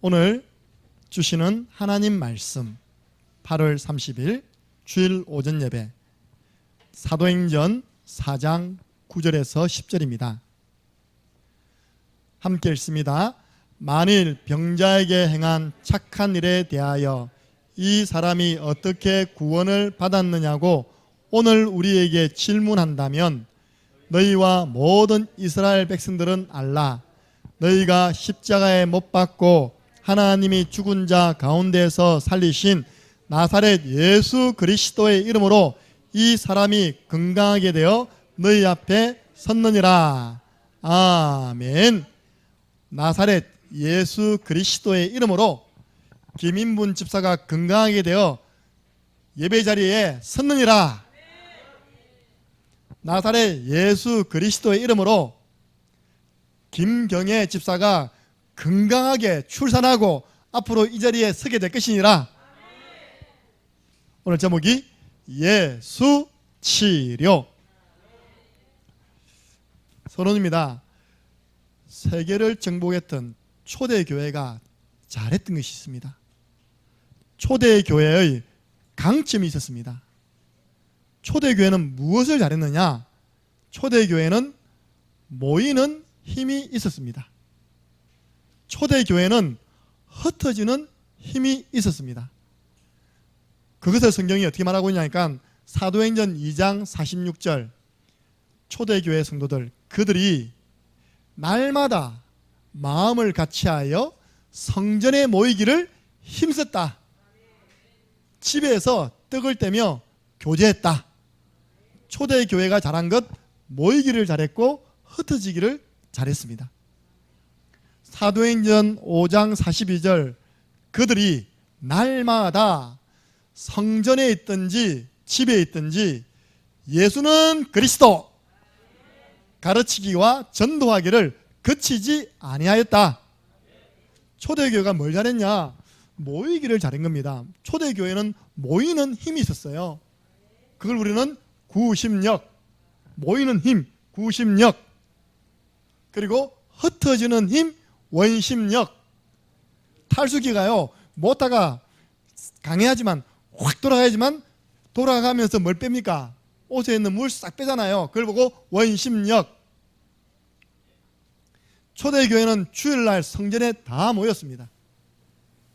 오늘 주시는 하나님 말씀 8월 30일 주일 오전 예배 사도행전 4장 9절에서 10절입니다. 함께 읽습니다. 만일 병자에게 행한 착한 일에 대하여 이 사람이 어떻게 구원을 받았느냐고 오늘 우리에게 질문한다면 너희와 모든 이스라엘 백성들은 알라. 너희가 십자가에 못 박고 하나님이 죽은 자 가운데서 살리신 나사렛 예수 그리스도의 이름으로 이 사람이 건강하게 되어 너희 앞에 섰느니라. 아멘. 나사렛 예수 그리스도의 이름으로 김인분 집사가 건강하게 되어 예배 자리에 섰느니라. 나사렛 예수 그리스도의 이름으로 김경애 집사가 건강하게 출산하고 앞으로 이 자리에 서게 될 것이니라. 오늘 제목이 예수 치료. 서론입니다. 세계를 정복했던 초대교회가 잘했던 것이 있습니다. 초대교회의 강점이 있었습니다. 초대교회는 무엇을 잘했느냐? 초대교회는 모이는 힘이 있었습니다. 초대교회는 흩어지는 힘이 있었습니다. 그것을 성경이 어떻게 말하고 있냐니까 사도행전 2장 46절 초대교회 성도들 그들이 날마다 마음을 같이하여 성전에 모이기를 힘썼다. 집에서 떡을 떼며 교제했다. 초대교회가 잘한 것 모이기를 잘했고 흩어지기를 잘했습니다. 사도행전 5장 42절 그들이 날마다 성전에 있든지 집에 있든지 예수는 그리스도 가르치기와 전도하기를 그치지 아니하였다. 초대교회가 뭘 잘했냐? 모이기를 잘한 겁니다. 초대교회는 모이는 힘이 있었어요. 그걸 우리는 구심력, 모이는 힘, 구심력, 그리고 흩어지는 힘, 원심력. 탈수기가요 못다가 강해야지만 확 돌아가야지만 돌아가면서 뭘 뺍니까? 옷에 있는 물 싹 빼잖아요. 그걸 보고 원심력. 초대교회는 주일날 성전에 다 모였습니다.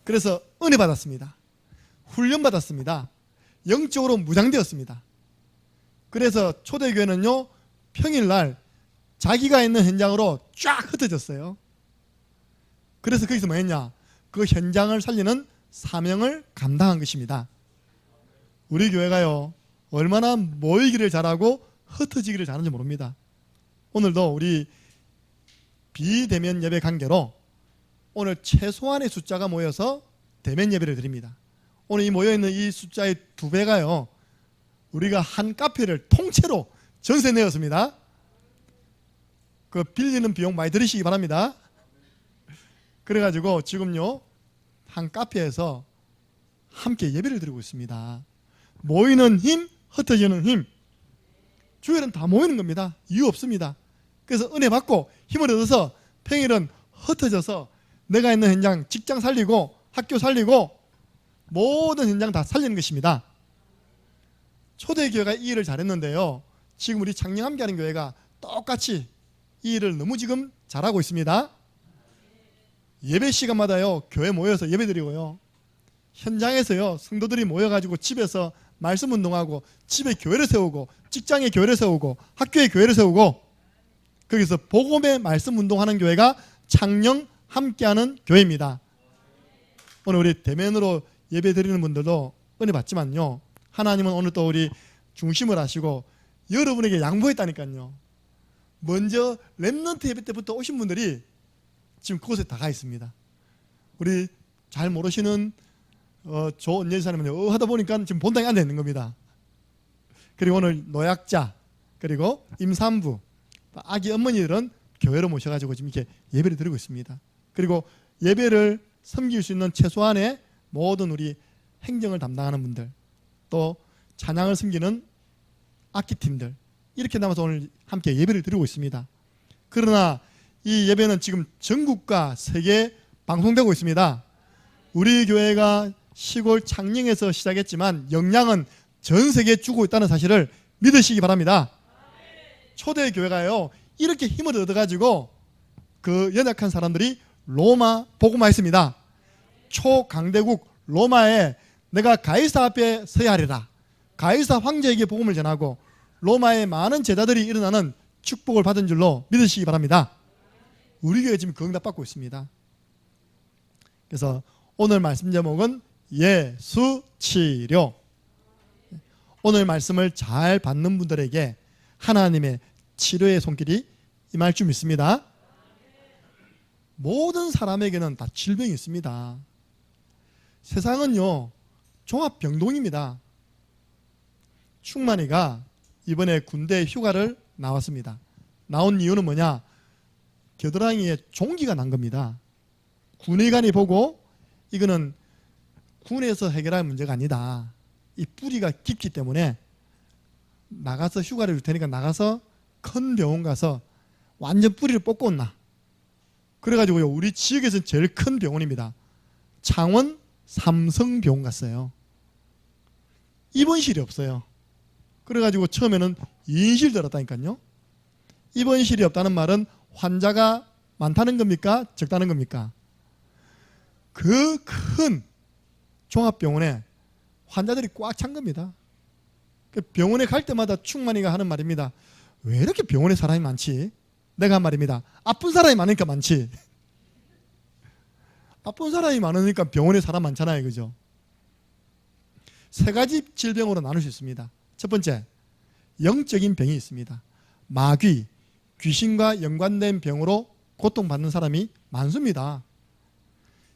그래서 은혜 받았습니다. 훈련 받았습니다. 영적으로 무장되었습니다. 그래서 초대교회는요 평일날 자기가 있는 현장으로 쫙 흩어졌어요. 그래서 거기서 뭐 했냐? 그 현장을 살리는 사명을 감당한 것입니다. 우리 교회가요 얼마나 모이기를 잘하고 흩어지기를 잘하는지 모릅니다. 오늘도 우리 비대면 예배 관계로 오늘 최소한의 숫자가 모여서 대면 예배를 드립니다. 오늘 이 모여있는 이 숫자의 2배가요 우리가 한 카페를 통째로 전세 내었습니다. 그 빌리는 비용 많이 들으시기 바랍니다. 그래가지고 지금요 한 카페에서 함께 예배를 드리고 있습니다. 모이는 힘, 흩어지는 힘. 주일은 다 모이는 겁니다. 이유 없습니다. 그래서 은혜 받고 힘을 얻어서 평일은 흩어져서 내가 있는 현장, 직장 살리고 학교 살리고 모든 현장 다 살리는 것입니다. 초대교회가 이 일을 잘했는데요 지금 우리 창녕 함께하는 교회가 똑같이 이 일을 너무 지금 잘하고 있습니다. 예배 시간마다요 교회 모여서 예배 드리고요 현장에서요 성도들이 모여가지고 집에서 말씀 운동하고 집에 교회를 세우고 직장에 교회를 세우고 학교에 교회를 세우고 거기서 복음의 말씀 운동하는 교회가 창녕 함께하는 교회입니다. 오늘 우리 대면으로 예배 드리는 분들도 은혜 받지만요 하나님은 오늘 또 우리 중심을 하시고 여러분에게 양보했다니까요. 먼저 렘넌트 예배 때부터 오신 분들이 지금 그곳에 다 가 있습니다. 우리 잘 모르시는 조은예 사님은 하다 보니까 지금 본당에 앉아 있는 겁니다. 그리고 오늘 노약자 그리고 임산부 아기 어머니들은 교회로 모셔가지고 지금 이렇게 예배를 드리고 있습니다. 그리고 예배를 섬길 수 있는 최소한의 모든 우리 행정을 담당하는 분들 또 찬양을 섬기는 악기팀들 이렇게 남아서 오늘 함께 예배를 드리고 있습니다. 그러나 이 예배는 지금 전국과 세계 방송되고 있습니다. 우리 교회가 시골 창녕에서 시작했지만 영향은 전 세계에 주고 있다는 사실을 믿으시기 바랍니다. 초대 교회가요 이렇게 힘을 얻어가지고 그 연약한 사람들이 로마 복음화했습니다. 초강대국 로마에 내가 가이사 앞에 서야 하리라. 가이사 황제에게 복음을 전하고 로마에 많은 제자들이 일어나는 축복을 받은 줄로 믿으시기 바랍니다. 우리 교회 지금 응답받고 있습니다. 그래서 오늘 말씀 제목은 예수 치료. 오늘 말씀을 잘 받는 분들에게 하나님의 치료의 손길이 임할 줄 믿습니다. 모든 사람에게는 다 질병이 있습니다. 세상은요 종합병동입니다. 충만이가 이번에 군대 휴가를 나왔습니다. 나온 이유는 뭐냐? 겨드랑이에 종기가 난 겁니다. 군의관이 보고 이거는 군에서 해결할 문제가 아니다. 이 뿌리가 깊기 때문에 나가서 휴가를 줄 테니까 나가서 큰 병원 가서 완전 뿌리를 뽑고 온나. 그래가지고요 우리 지역에서는 제일 큰 병원입니다. 창원 삼성병원 갔어요. 입원실이 없어요. 그래가지고 처음에는 2인실 들었다니까요. 입원실이 없다는 말은 환자가 많다는 겁니까? 적다는 겁니까? 그 큰 종합병원에 환자들이 꽉 찬 겁니다. 병원에 갈 때마다 충만이가 하는 말입니다. 왜 이렇게 병원에 사람이 많지? 내가 한 말입니다. 아픈 사람이 많으니까 많지. 아픈 사람이 많으니까 병원에 사람 많잖아요. 그죠? 세 가지 질병으로 나눌 수 있습니다. 첫 번째, 영적인 병이 있습니다. 마귀, 귀신과 연관된 병으로 고통받는 사람이 많습니다.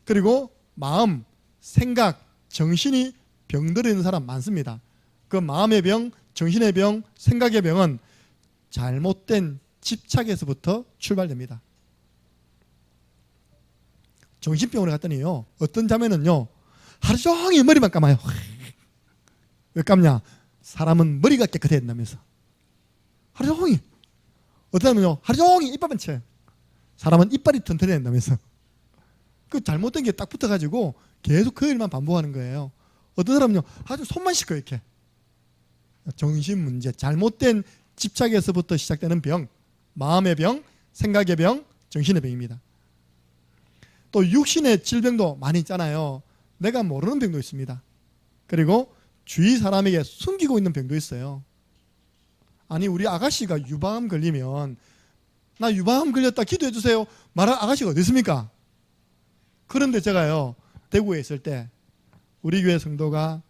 그리고 마음, 생각, 정신이 병들어 있는 사람 많습니다. 그 마음의 병, 정신의 병, 생각의 병은 잘못된 집착에서부터 출발됩니다. 정신병원에 갔더니요 어떤 자매는요 하루 종일 머리만 감아요. 왜 감냐? 사람은 머리가 깨끗해야 된다면서. 하루 종일. 어떤 사람은요 하루 종일 이빨만 쳐요. 사람은 이빨이 튼튼해야 된다면서. 그 잘못된 게 딱 붙어가지고 계속 그 일만 반복하는 거예요. 어떤 사람은요 아주 손만 씻고 이렇게. 정신 문제, 잘못된 집착에서부터 시작되는 병, 마음의 병, 생각의 병, 정신의 병입니다. 또 육신의 질병도 많이 있잖아요. 내가 모르는 병도 있습니다. 그리고 주위 사람에게 숨기고 있는 병도 있어요. 아니 우리 아가씨가 유방암 걸리면 나 유방암 걸렸다 기도해 주세요 말할 아가씨가 어디 있습니까? 그런데 제가요 대구에 있을 때 우리 교회 성도가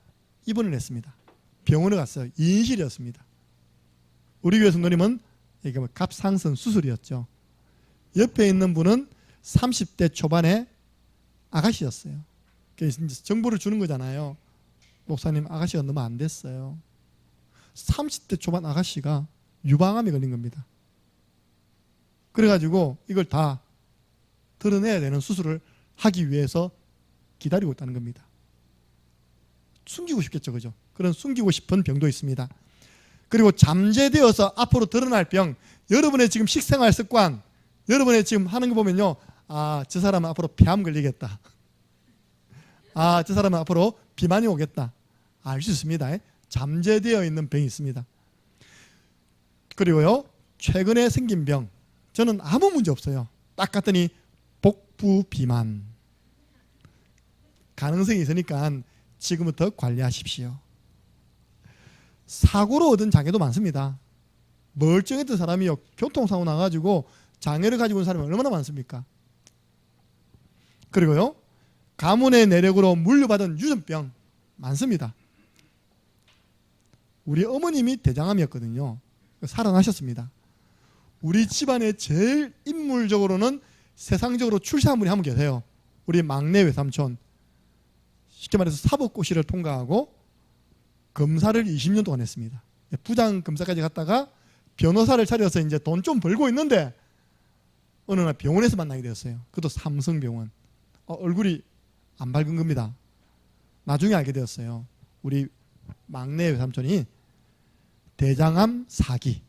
입원을 했습니다. 병원에 갔어요. 2인실이었습니다. 우리 교회 성도님은 이게 갑상선 수술이었죠. 옆에 있는 분은 30대 초반의 아가씨였어요. 그래서 정보를 주는 거잖아요. 목사님 아가씨가 너무 안 됐어요. 30대 초반 아가씨가 유방암에 걸린 겁니다. 그래가지고 이걸 다 드러내야 되는 수술을 하기 위해서 기다리고 있다는 겁니다. 숨기고 싶겠죠, 그죠? 그런 숨기고 싶은 병도 있습니다. 그리고 잠재되어서 앞으로 드러날 병, 여러분의 지금 식생활 습관, 여러분의 지금 하는 거 보면요, 아, 저 사람은 앞으로 폐암 걸리겠다. 아, 저 사람은 앞으로 비만이 오겠다. 알 수 있습니다. 잠재되어 있는 병이 있습니다. 그리고요, 최근에 생긴 병, 저는 아무 문제 없어요. 딱 갔더니 복부 비만. 가능성이 있으니까 지금부터 관리하십시오. 사고로 얻은 장애도 많습니다. 멀쩡했던 사람이요, 교통사고 나가지고 장애를 가지고 있는 사람이 얼마나 많습니까? 그리고요, 가문의 내력으로 물려받은 유전병 많습니다. 우리 어머님이 대장암이었거든요. 살아나셨습니다. 우리 집안에 제일 인물적으로는 세상적으로 출세한 분이 한 분 계세요. 우리 막내 외삼촌. 쉽게 말해서 사법고시를 통과하고 검사를 20년 동안 했습니다. 부장 검사까지 갔다가 변호사를 차려서 이제 돈 좀 벌고 있는데 어느 날 병원에서 만나게 되었어요. 그것도 삼성병원. 얼굴이 안 밝은 겁니다. 나중에 알게 되었어요. 우리 막내 외삼촌이 대장암 4기.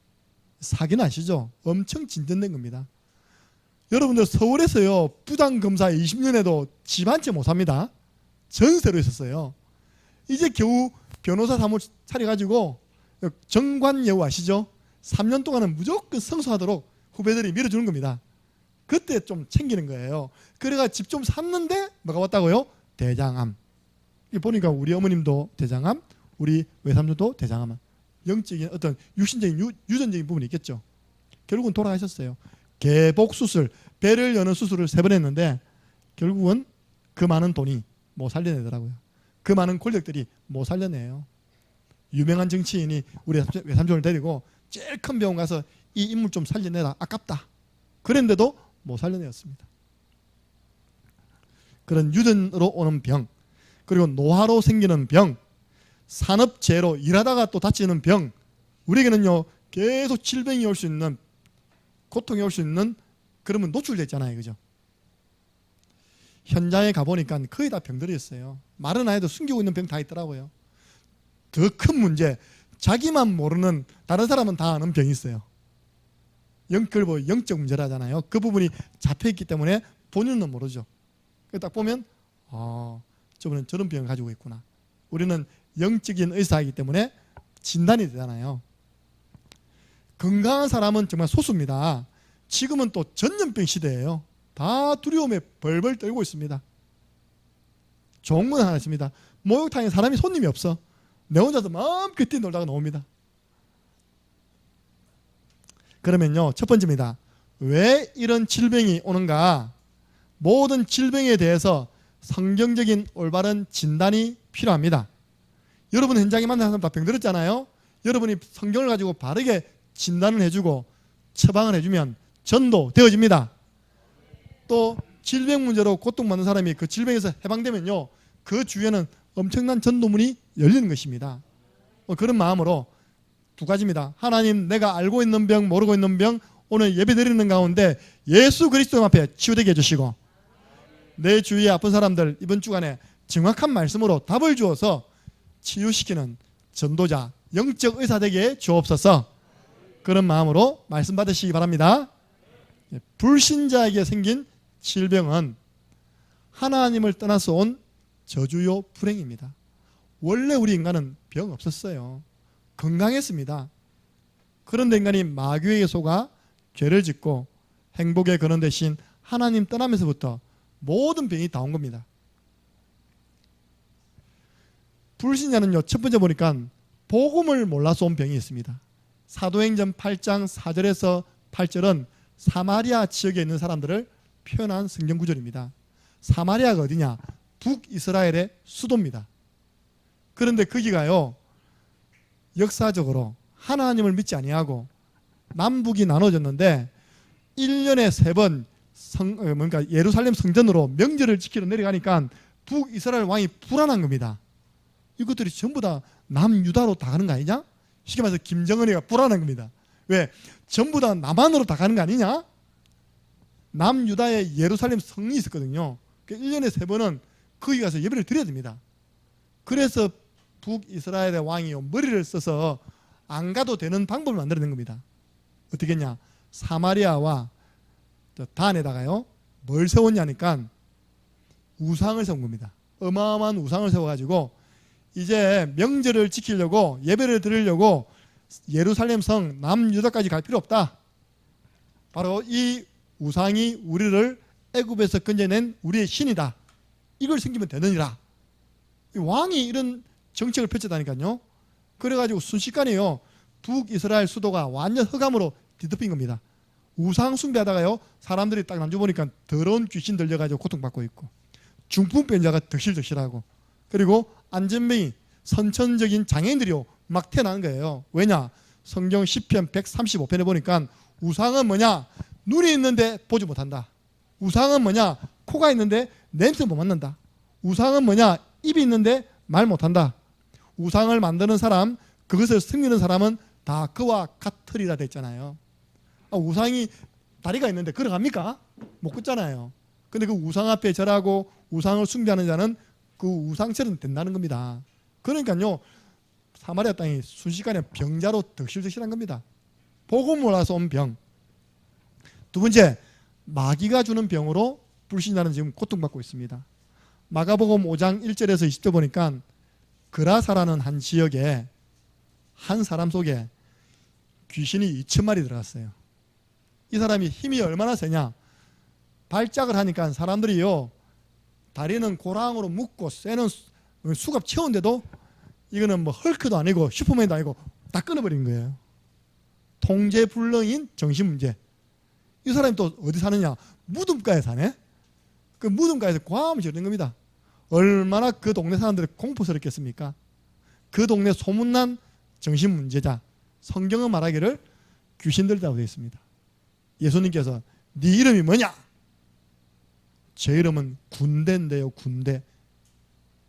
4기는 아시죠? 엄청 진전된 겁니다. 여러분들 서울에서요 부장검사 20년에도 집 한 채 못 삽니다. 전세로 있었어요. 이제 겨우 변호사 사무을 차려가지고 정관예우 아시죠? 3년 동안은 무조건 성수하도록 후배들이 밀어주는 겁니다. 그때 좀 챙기는 거예요. 그래가 집 좀 샀는데 뭐가 왔다고요? 대장암. 보니까 우리 어머님도 대장암, 우리 외삼촌도 대장암. 영적인 어떤 육신적인 유전적인 부분이 있겠죠. 결국은 돌아가셨어요. 개복수술, 배를 여는 수술을 3번 했는데 결국은 그 많은 돈이 못 살려내더라고요. 그 많은 권력들이 못 살려내요. 유명한 정치인이 우리 외삼촌을 데리고 제일 큰 병원 가서 이 인물 좀 살려내라, 아깝다. 그랬는데도 못 살려내었습니다. 그런 유전으로 오는 병, 그리고 노화로 생기는 병, 산업재해로 일하다가 또 다치는 병, 우리에게는요 계속 질병이 올 수 있는, 고통이 올 수 있는, 그러면 노출되어 있잖아요, 그죠? 현장에 가보니까 거의 다 병들이었어요. 말은 안 해도 숨기고 있는 병 다 있더라고요. 더 큰 문제, 자기만 모르는, 다른 사람은 다 아는 병이 있어요. 영적 문제라잖아요. 그 부분이 잡혀있기 때문에 본인은 모르죠. 딱 보면 저분은 저런 병을 가지고 있구나. 우리는 영적인 의사이기 때문에 진단이 되잖아요. 건강한 사람은 정말 소수입니다. 지금은 또 전염병 시대예요. 다 두려움에 벌벌 떨고 있습니다. 좋은 건 하나 있습니다. 목욕탕에 사람이 손님이 없어. 내 혼자서 마음껏 뛰놀다가 나옵니다. 그러면요, 첫 번째입니다. 왜 이런 질병이 오는가? 모든 질병에 대해서 성경적인 올바른 진단이 필요합니다. 여러분 현장에 만난 사람 다 병들었잖아요. 여러분이 성경을 가지고 바르게 진단을 해주고 처방을 해주면 전도되어집니다. 또 질병 문제로 고통받는 사람이 그 질병에서 해방되면요, 그 주위에는 엄청난 전도문이 열리는 것입니다. 그런 마음으로 두 가지입니다. 하나님, 내가 알고 있는 병, 모르고 있는 병 오늘 예배드리는 가운데 예수 그리스도 앞에 치유되게 해주시고, 내 주위에 아픈 사람들 이번 주간에 정확한 말씀으로 답을 주어서 치유시키는 전도자, 영적 의사 되게 주옵소서. 그런 마음으로 말씀 받으시기 바랍니다. 불신자에게 생긴 질병은 하나님을 떠나서 온 저주요 불행입니다. 원래 우리 인간은 병 없었어요. 건강했습니다. 그런데 인간이 마귀에게 속아 죄를 짓고 행복의 근원 대신 하나님 떠나면서부터 모든 병이 다 온 겁니다. 불신자는요, 첫 번째 보니까 복음을 몰라서 온 병이 있습니다. 사도행전 8장 4절에서 8절은 사마리아 지역에 있는 사람들을 표현한 성경 구절입니다. 사마리아가 어디냐? 북이스라엘의 수도입니다. 그런데 거기가요, 역사적으로 하나님을 믿지 아니하고 남북이 나눠졌는데 1년에 3번 예루살렘 성전으로 명절을 지키러 내려가니까 북이스라엘 왕이 불안한 겁니다. 이것들이 전부 다 남유다로 다 가는 거 아니냐? 쉽게 말해서 김정은이가 불안한 겁니다. 왜? 전부 다 남한으로 다 가는 거 아니냐? 남유다에 예루살렘 성이 있었거든요. 1년에 3번은 거기 가서 예배를 드려야 됩니다. 그래서 북이스라엘의 왕이 머리를 써서 안 가도 되는 방법을 만들어낸 겁니다. 어떻게 했냐? 사마리아와 단에다가요, 뭘 세웠냐니까 우상을 세운 겁니다. 어마어마한 우상을 세워가지고 이제 명절을 지키려고, 예배를 드리려고 예루살렘 성 남유다까지 갈 필요 없다. 바로 이 우상이 우리를 애굽에서 건져낸 우리의 신이다. 이걸 섬기면 되느니라. 왕이 이런 정책을 펼쳤다니까요. 그래가지고 순식간에요, 북이스라엘 수도가 완전 흑암으로 뒤덮인 겁니다. 우상 숭배하다가요, 사람들이 딱 만져보니까 더러운 귀신 들려가지고 고통받고 있고, 중풍병자가 덕실덕실하고, 그리고 안전병이, 선천적인 장애인들이요 막 태어나는 거예요. 왜냐? 성경 시편 135편에 보니까 우상은 뭐냐? 눈이 있는데 보지 못한다. 우상은 뭐냐? 코가 있는데 냄새 못 맡는다. 우상은 뭐냐? 입이 있는데 말 못한다. 우상을 만드는 사람, 그것을 섬기는 사람은 다 그와 같으리라 됐잖아요. 우상이 다리가 있는데 걸어갑니까? 못 걷잖아요. 근데 그 우상 앞에 절하고 우상을 숭배하는 자는 그 우상처럼 된다는 겁니다. 그러니까요, 사마리아 땅이 순식간에 병자로 덕실덕실한 겁니다. 복음 몰라서 온 병. 두 번째, 마귀가 주는 병으로 불신자는 지금 고통받고 있습니다. 마가복음 5장 1절에서 20절 보니까 그라사라는 한 지역에 한 사람 속에 귀신이 2,000마리 들어갔어요. 이 사람이 힘이 얼마나 세냐, 발작을 하니까 사람들이요, 다리는 고랑으로 묶고 쇠는 수갑 채운데도 이거는 뭐 헐크도 아니고 슈퍼맨도 아니고 다 끊어버린 거예요. 통제불능인 정신문제. 이 사람이 또 어디 사느냐, 무덤가에 사네. 그 무덤가에서 고함을 지르는 겁니다. 얼마나 그 동네 사람들이 공포스럽겠습니까? 그 동네 소문난 정신문제자. 성경은 말하기를 귀신들이라고 되어 있습니다. 예수님께서 네 이름이 뭐냐? 제 이름은 군대인데요. 군대.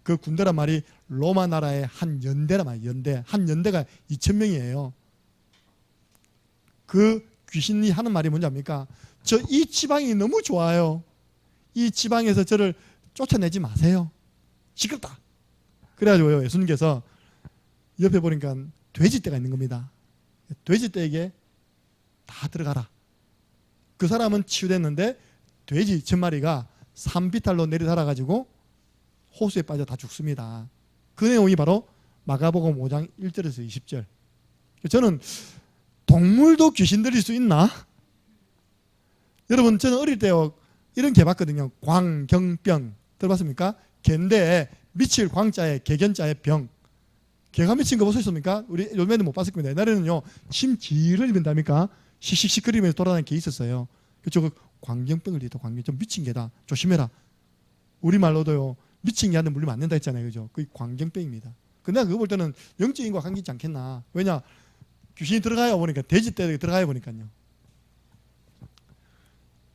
그 군대란 말이 로마 나라의 한 연대란 말이에요. 연대. 한 연대가 2,000명이에요. 그 귀신이 하는 말이 뭔지 압니까? 저 이 지방이 너무 좋아요. 이 지방에서 저를 쫓아내지 마세요. 시끄럽다. 그래가지고요, 예수님께서 옆에 보니까 돼지떼가 있는 겁니다. 돼지떼에게 다 들어가라. 그 사람은 치유됐는데 돼지 2,000마리가 산비탈로 내리달아가지고 호수에 빠져 다 죽습니다. 그 내용이 바로 마가복음 5장 1절에서 20절. 저는 동물도 귀신 들릴 수 있나? 여러분, 저는 어릴 때요, 이런 개 봤거든요. 광경병 들어봤습니까? 개인데 미칠 광자에 개견자의 병. 개가 미친 거 보셨습니까? 우리 요즘에는 못 봤을 겁니다. 옛날에는요, 침 지를 입는다니까 씩씩씩거리면서 돌아다니는 개 있었어요. 그쪽 광경병을 일으켜. 광경 좀 미친 개다. 조심해라. 우리 말로도요, 미친 개한테 물리면 안 된다 했잖아요. 그죠? 그게 광경병입니다. 근데 내가 그거 볼 때는 영적인 거 관계 있지 않겠나. 왜냐? 귀신이 들어가야 보니까, 돼지떼에 들어가야 보니까요.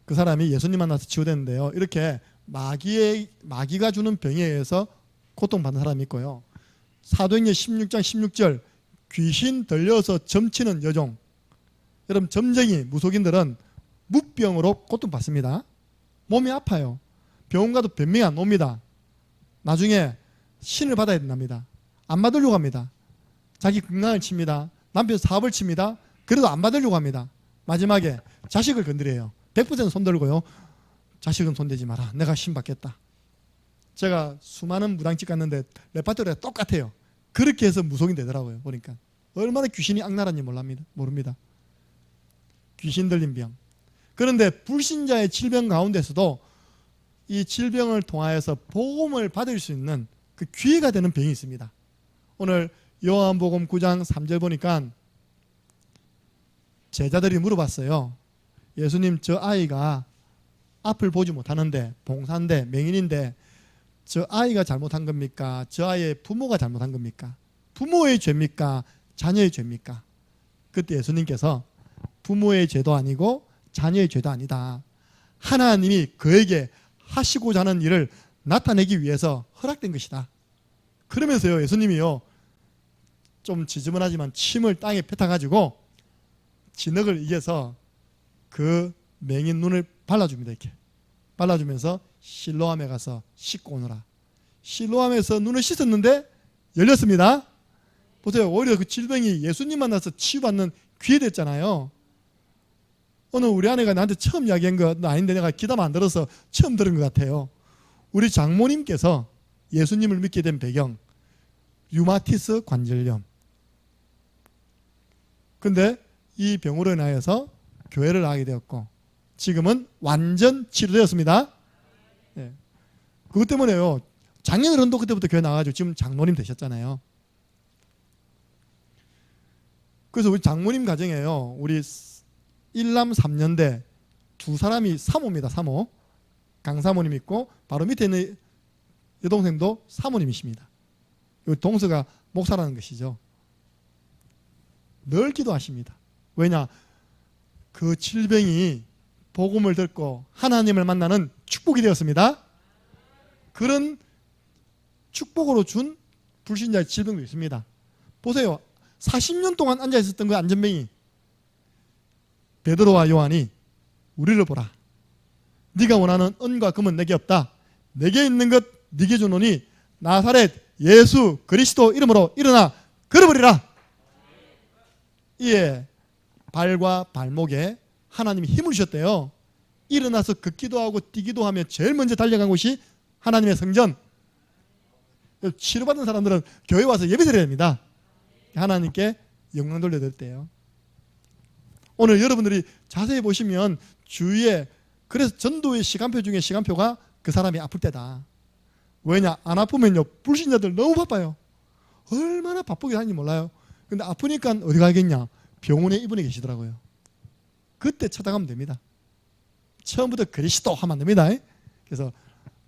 그 사람이 예수님 만나서 치유됐는데요, 이렇게 마귀가 주는 병에 의해서 고통받는 사람이 있고요. 사도행전 16장 16절 귀신 들려서 점치는 여종. 여러분, 점쟁이 무속인들은 무병으로 고통받습니다. 몸이 아파요. 병원 가도 변명이 안 옵니다. 나중에 신을 받아야 된답니다. 안 받으려고 합니다. 자기 건강을 칩니다. 남편 사업을 칩니다. 그래도 안 받으려고 합니다. 마지막에 자식을 건드려요. 100% 손들고요, 자식은 손대지 마라. 내가 신 받겠다. 제가 수많은 무당집 갔는데 레파토리가 똑같아요. 그렇게 해서 무속인 되더라고요. 보니까 얼마나 귀신이 악랄한지 모릅니다. 귀신 들린 병. 그런데 불신자의 질병 가운데서도 이 질병을 통하여서 복음을 받을 수 있는 그 기회가 되는 병이 있습니다. 오늘 요한복음 9장 3절 보니까 제자들이 물어봤어요. 예수님, 저 아이가 앞을 보지 못하는데, 봉사인데, 맹인인데 저 아이가 잘못한 겁니까? 저 아이의 부모가 잘못한 겁니까? 부모의 죄입니까? 자녀의 죄입니까? 그때 예수님께서 부모의 죄도 아니고 자녀의 죄도 아니다. 하나님이 그에게 하시고자 하는 일을 나타내기 위해서 허락된 것이다. 그러면서요, 예수님이요, 좀 지저분하지만 침을 땅에 뱉어가지고 진흙을 이겨서 그 맹인 눈을 발라줍니다. 이렇게 발라주면서 실로암에 가서 씻고 오너라. 실로암에서 눈을 씻었는데 열렸습니다. 보세요. 오히려 그 질병이 예수님 만나서 치유받는 기회 됐잖아요. 오늘 우리 아내가 나한테 처음 이야기한 거 아닌데 내가 귀담아 안 들어서 처음 들은 것 같아요. 우리 장모님께서 예수님을 믿게 된 배경, 류마티스 관절염. 근데 이 병으로 인하여서 교회를 나가게 되었고 지금은 완전 치료되었습니다. 네. 그것 때문에요, 작년에도 그때부터 교회 나가가지고 지금 장모님 되셨잖아요. 그래서 우리 장모님 가정에요, 우리 1남 3년대 두 사람이 사모입니다. 사모. 강사모님 있고 바로 밑에 있는 여동생도 사모님이십니다. 동서가 목사라는 것이죠. 늘 기도하십니다. 왜냐? 그 질병이 복음을 듣고 하나님을 만나는 축복이 되었습니다. 그런 축복으로 준 불신자의 질병도 있습니다. 보세요. 40년 동안 앉아 있었던 그 안전병이 베드로와 요한이 우리를 보라. 네가 원하는 은과 금은 내게 없다. 내게 있는 것 네게 주노니 나사렛 예수 그리스도 이름으로 일어나 걸어버리라. 이에 발과 발목에 하나님이 힘을 주셨대요. 일어나서 걷기도 하고 뛰기도 하며 제일 먼저 달려간 곳이 하나님의 성전. 치료받은 사람들은 교회 와서 예배드려야 됩니다. 하나님께 영광 돌려드릴 때요. 오늘 여러분들이 자세히 보시면 주위에, 그래서 전도의 시간표 중에 시간표가 그 사람이 아플 때다. 왜냐? 안 아프면요 불신자들 너무 바빠요. 얼마나 바쁘게 하는지 몰라요. 근데 아프니까 어디 가겠냐? 병원에 입원해 계시더라고요. 그때 찾아가면 됩니다. 처음부터 그리스도 하면 안 됩니다. 그래서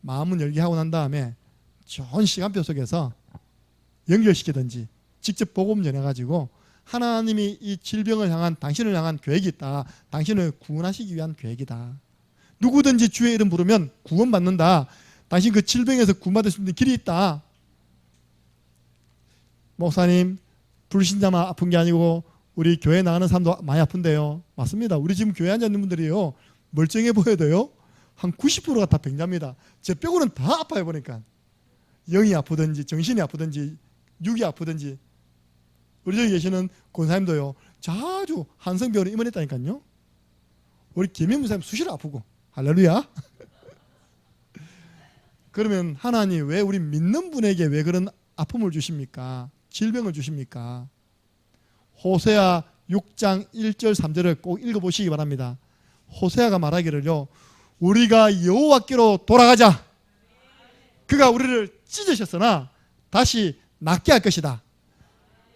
마음은 열게 하고 난 다음에 좋은 시간표 속에서 연결시키든지 직접 복음 전해가지고 하나님이 이 질병을 향한, 당신을 향한 계획이 있다. 당신을 구원하시기 위한 계획이다. 누구든지 주의 이름 부르면 구원받는다. 당신 그 질병에서 구원받을 수 있는 길이 있다. 목사님, 불신자만 아픈 게 아니고 우리 교회 나가는 사람도 많이 아픈데요. 맞습니다. 우리 지금 교회 앉아 있는 분들이요, 멀쩡해 보여도요 한 90%가 다 병자입니다. 제 뼈고는 다 아파요. 보니까 영이 아프든지 정신이 아프든지 육이 아프든지. 우리 저기 계시는 권사님도요 자주 한성병원에 입원했다니까요. 우리 김영무 사님 수시로 아프고. 할렐루야. 그러면 하나님 왜 우리 믿는 분에게 왜 그런 아픔을 주십니까? 질병을 주십니까? 호세아 6장 1절 3절을 꼭 읽어보시기 바랍니다. 호세아가 말하기를요, 우리가 여호와께로 돌아가자. 그가 우리를 찢으셨으나 다시 낫게 할 것이다.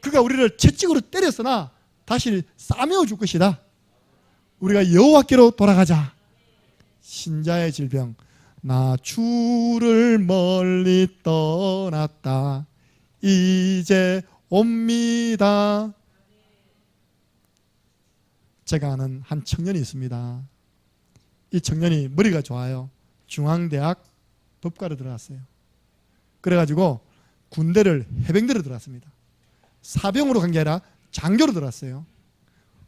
그가 우리를 채찍으로 때렸으나 다시 싸매어 줄 것이다. 우리가 여호와께로 돌아가자. 신자의 질병, 나 주를 멀리 떠났다. 이제 옵니다. 제가 아는 한 청년이 있습니다. 이 청년이 머리가 좋아요. 중앙대학 법과를 들어갔어요. 그래가지고 군대를, 해병대로 들어갔습니다. 사병으로 간 게 아니라 장교로 들어갔어요.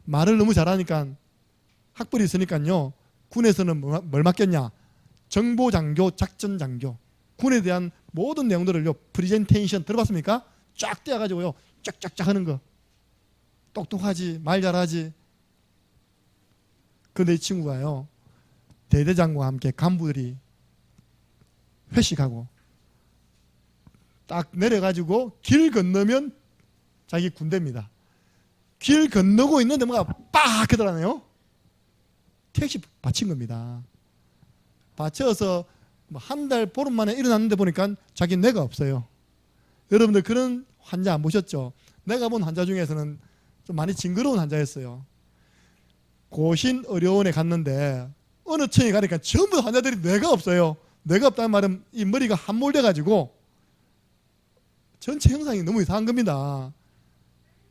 말을 너무 잘하니까 학벌이 있으니까요, 군에서는 뭘 맡겼냐? 정보장교, 작전장교. 군에 대한 모든 내용들을요, 프리젠테이션 들어봤습니까? 쫙 떼어가지고요, 쫙쫙쫙 하는 거. 똑똑하지, 말 잘하지. 그런데 이 친구가요, 대대장과 함께 간부들이 회식하고 딱 내려가지고 길 건너면 자기 군대입니다. 길 건너고 있는데 뭔가 빡 하더라네요. 택시 받친 겁니다. 받쳐서 한 달 보름 만에 일어났는데 보니까 자기 뇌가 없어요. 여러분들 그런 환자 안 보셨죠? 내가 본 환자 중에서는 좀 많이 징그러운 환자였어요. 고신의료원에 갔는데 어느 층에 가니까 전부 환자들이 뇌가 없어요. 뇌가 없다는 말은 이 머리가 함몰돼 가지고 전체 형상이 너무 이상한 겁니다.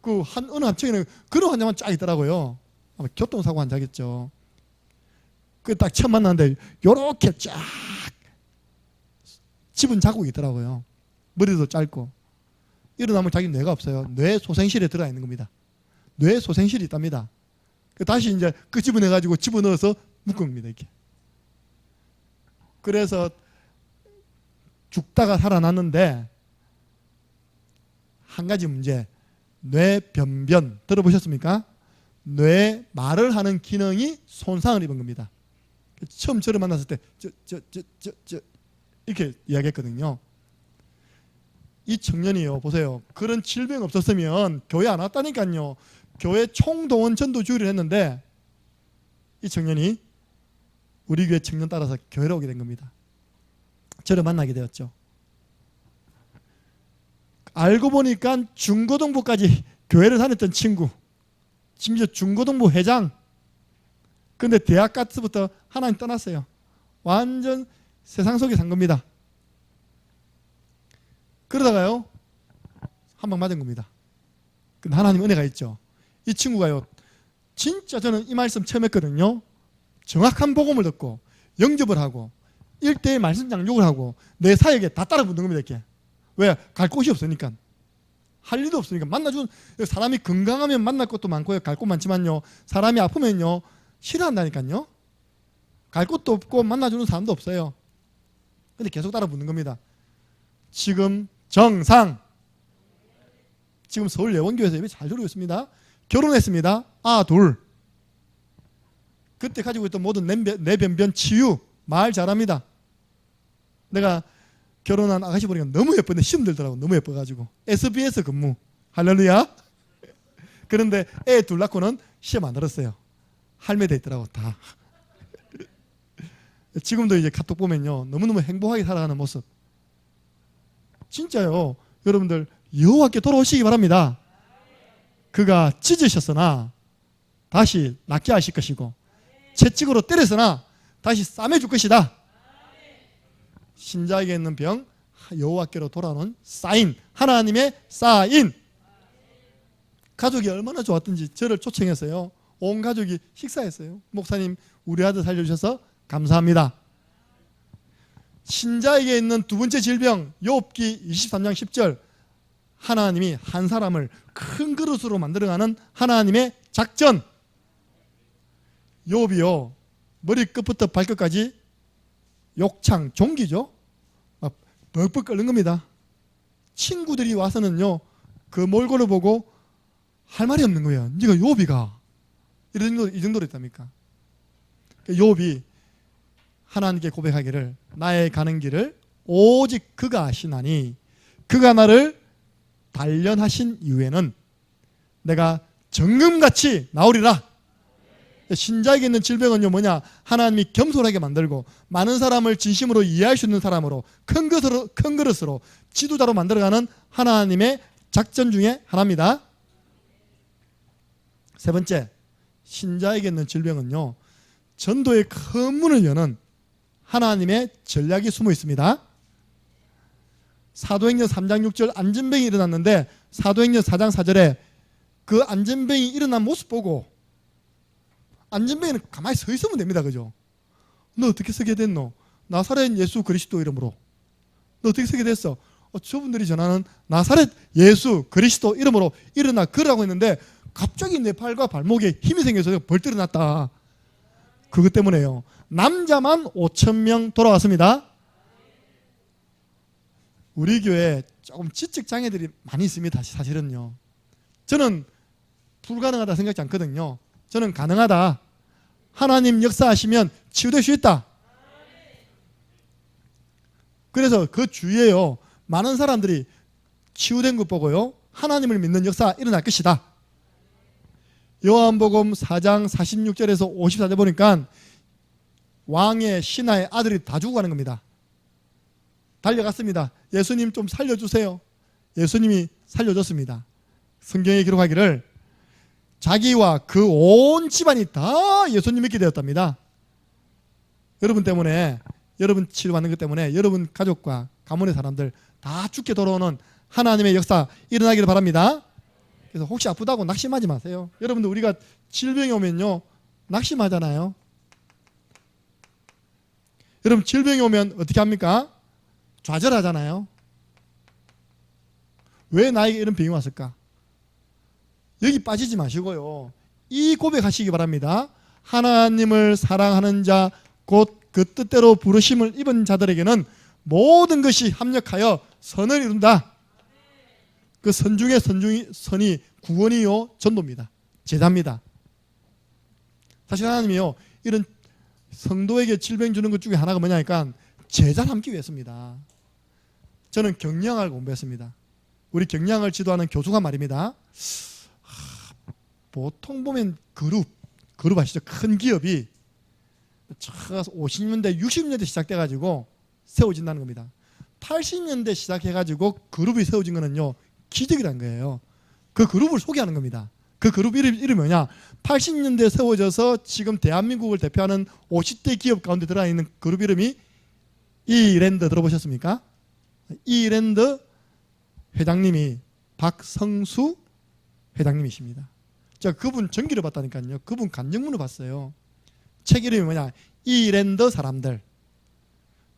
그 어느 한 층에는 그런 환자만 쫙 있더라고요. 아마 교통사고 환자겠죠. 그 딱 처음 만났는데 요렇게 쫙 집은 자국이 있더라고요. 머리도 짧고. 일어나면 자기 뇌가 없어요. 뇌 소생실에 들어가 있는 겁니다. 뇌 소생실이 있답니다. 다시 이제 끄집어내가지고 집어넣어서 묶은 겁니다. 이렇게. 그래서 죽다가 살아났는데 한 가지 문제, 뇌변변 들어보셨습니까? 뇌 말을 하는 기능이 손상을 입은 겁니다. 처음 저를 만났을 때 이렇게 이야기했거든요. 이 청년이요, 보세요. 그런 질병 없었으면 교회 안 왔다니까요. 교회 총동원 전도주의를 했는데 이 청년이 우리 교회 청년 따라서 교회로 오게 된 겁니다. 저를 만나게 되었죠. 알고 보니까 중고등부까지 교회를 다녔던 친구, 심지어 중고등부 회장. 근데 대학 가서부터 하나님 떠났어요. 완전 세상 속에 산 겁니다. 그러다가요, 한 방 맞은 겁니다. 근데 하나님 은혜가 있죠. 이 친구가요, 진짜 저는 이 말씀 처음 했거든요. 정확한 복음을 듣고 영접을 하고 1대1 말씀 장육을 하고 내 사역에 다 따라 붙는 겁니다. 이렇게. 왜? 갈 곳이 없으니까. 할 일도 없으니까. 만나준 사람이 건강하면 만날 것도 많고요, 갈 곳 많지만요, 사람이 아프면요 싫어한다니까요. 갈 곳도 없고 만나주는 사람도 없어요. 근데 계속 따라 붙는 겁니다. 지금 정상, 지금 서울 예원교회에서 예배 잘 드리고 있습니다. 결혼했습니다. 둘. 그때 가지고 있던 모든 내변변 치유 말 잘합니다. 내가 결혼한 아가씨 보니까 너무 예쁜데 시험 들더라고. 너무 예뻐가지고 SBS 근무. 할렐루야. 그런데 애 둘 낳고는 시험 안 들었어요. 할매 돼 있더라고 다. 지금도 이제 카톡 보면요 너무너무 행복하게 살아가는 모습. 진짜요. 여러분들 여호와께 돌아오시기 바랍니다. 그가 찢으셨으나 다시 낫게 하실 것이고 채찍으로 때렸으나 다시 싸매줄 것이다. 신자에게 있는 병 여호와께로 돌아오는 사인, 하나님의 사인. 가족이 얼마나 좋았던지 저를 초청했어요. 온 가족이 식사했어요. 목사님 우리 아들 살려주셔서 감사합니다. 신자에게 있는 두 번째 질병 욥기 23장 10절 하나님이 한 사람을 큰 그릇으로 만들어가는 하나님의 작전. 욥이요 머리끝부터 발끝까지 욕창 종기죠. 벅벅 끓는 겁니다. 친구들이 와서는요 그 몰골을 보고 할 말이 없는 거예요. 네가 욥이가 이 정도로 했답니까? 욥이 하나님께 고백하기를 나의 가는 길을 오직 그가 아시나니 그가 나를 단련하신 이후에는 내가 정금같이 나오리라. 신자에게 있는 질병은요 뭐냐? 하나님이 겸손하게 만들고 많은 사람을 진심으로 이해할 수 있는 사람으로 큰 그릇으로 지도자로 만들어가는 하나님의 작전 중에 하나입니다. 세 번째, 신자에게 있는 질병은요 전도의 큰 문을 여는 하나님의 전략이 숨어 있습니다. 사도행전 3장 6절 안전병이 일어났는데 사도행전 4장 4절에 그 안전병이 일어난 모습 보고 안전병이는 가만히 서 있으면 됩니다. 그죠? 너 어떻게 서게 됐노? 나사렛 예수 그리스도 이름으로. 너 어떻게 서게 됐어? 저분들이 전하는 나사렛 예수 그리스도 이름으로 일어나 걸으라고 했는데 갑자기 내 팔과 발목에 힘이 생겨서 벌떡 일어났다. 그것 때문에요. 남자만 5,000명 돌아왔습니다. 우리 교회에 조금 지적 장애들이 많이 있습니다. 사실은요. 저는 불가능하다 생각지 않거든요. 저는 가능하다. 하나님 역사하시면 치유될 수 있다. 그래서 그 주위에요 많은 사람들이 치유된 것 보고요 하나님을 믿는 역사 일어날 것이다. 요한복음 4장 46절에서 54절 보니까 왕의 신하의 아들이 다 죽어가는 겁니다. 달려갔습니다. 예수님 좀 살려주세요. 예수님이 살려줬습니다. 성경에 기록하기를 자기와 그 온 집안이 다 예수님 믿게 되었답니다. 여러분 때문에, 여러분 치료받는 것 때문에 여러분 가족과 가문의 사람들 다 죽게 돌아오는 하나님의 역사 일어나기를 바랍니다. 그래서 혹시 아프다고 낙심하지 마세요. 여러분들 우리가 질병이 오면요 낙심하잖아요. 여러분 질병이 오면 어떻게 합니까? 좌절하잖아요. 왜 나에게 이런 병이 왔을까? 여기 빠지지 마시고요 이 고백하시기 바랍니다. 하나님을 사랑하는 자 곧 그 뜻대로 부르심을 입은 자들에게는 모든 것이 합력하여 선을 이룬다. 그 선 중에 선이 구원이요 전도입니다. 제자입니다. 사실 하나님이요 이런 성도에게 질병 주는 것 중에 하나가 뭐냐니까 제자 삼기 위해서입니다. 저는 경영학을 공부했습니다. 우리 경영학을 지도하는 교수가 말입니다. 보통 보면 그룹 아시죠? 큰 기업이 50년대 60년대 시작돼가지고 세워진다는 겁니다. 80년대 시작해가지고 그룹이 세워진 거는요 기적이라는 거예요. 그 그룹을 소개하는 겁니다. 그 그룹 이름이 뭐냐? 80년대에 세워져서 지금 대한민국을 대표하는 50대 기업 가운데 들어있는 그룹 이름이 이랜드 들어보셨습니까? 이랜드 회장님이 박성수 회장님이십니다. 제가 그분 전기를 봤다니까요. 그분 간증문을 봤어요. 책 이름이 뭐냐? 이랜드 사람들.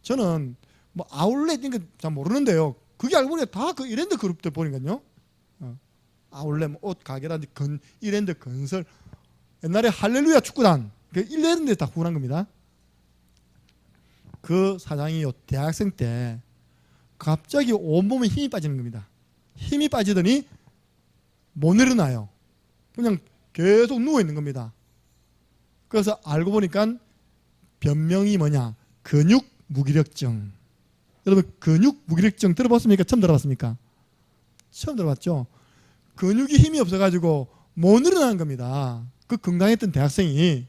저는 뭐 아울렛 이런 거 잘 모르는데요. 그게 알고 보니까 다 그 이랜드 그룹들 보니까요. 아울렛 옷 가게라든지 이랜드 건설. 옛날에 할렐루야 축구단 그 이랜드에 다 후원한 겁니다. 그 사장이요 대학생 때 갑자기 온몸에 힘이 빠지는 겁니다. 힘이 빠지더니 못 일어나요. 그냥 계속 누워 있는 겁니다. 그래서 알고 보니까 변명이 뭐냐? 근육 무기력증. 여러분 근육 무기력증 들어봤습니까? 처음 들어봤습니까? 처음 들어봤죠? 근육이 힘이 없어가지고 못 일어나는 겁니다. 그 건강했던 대학생이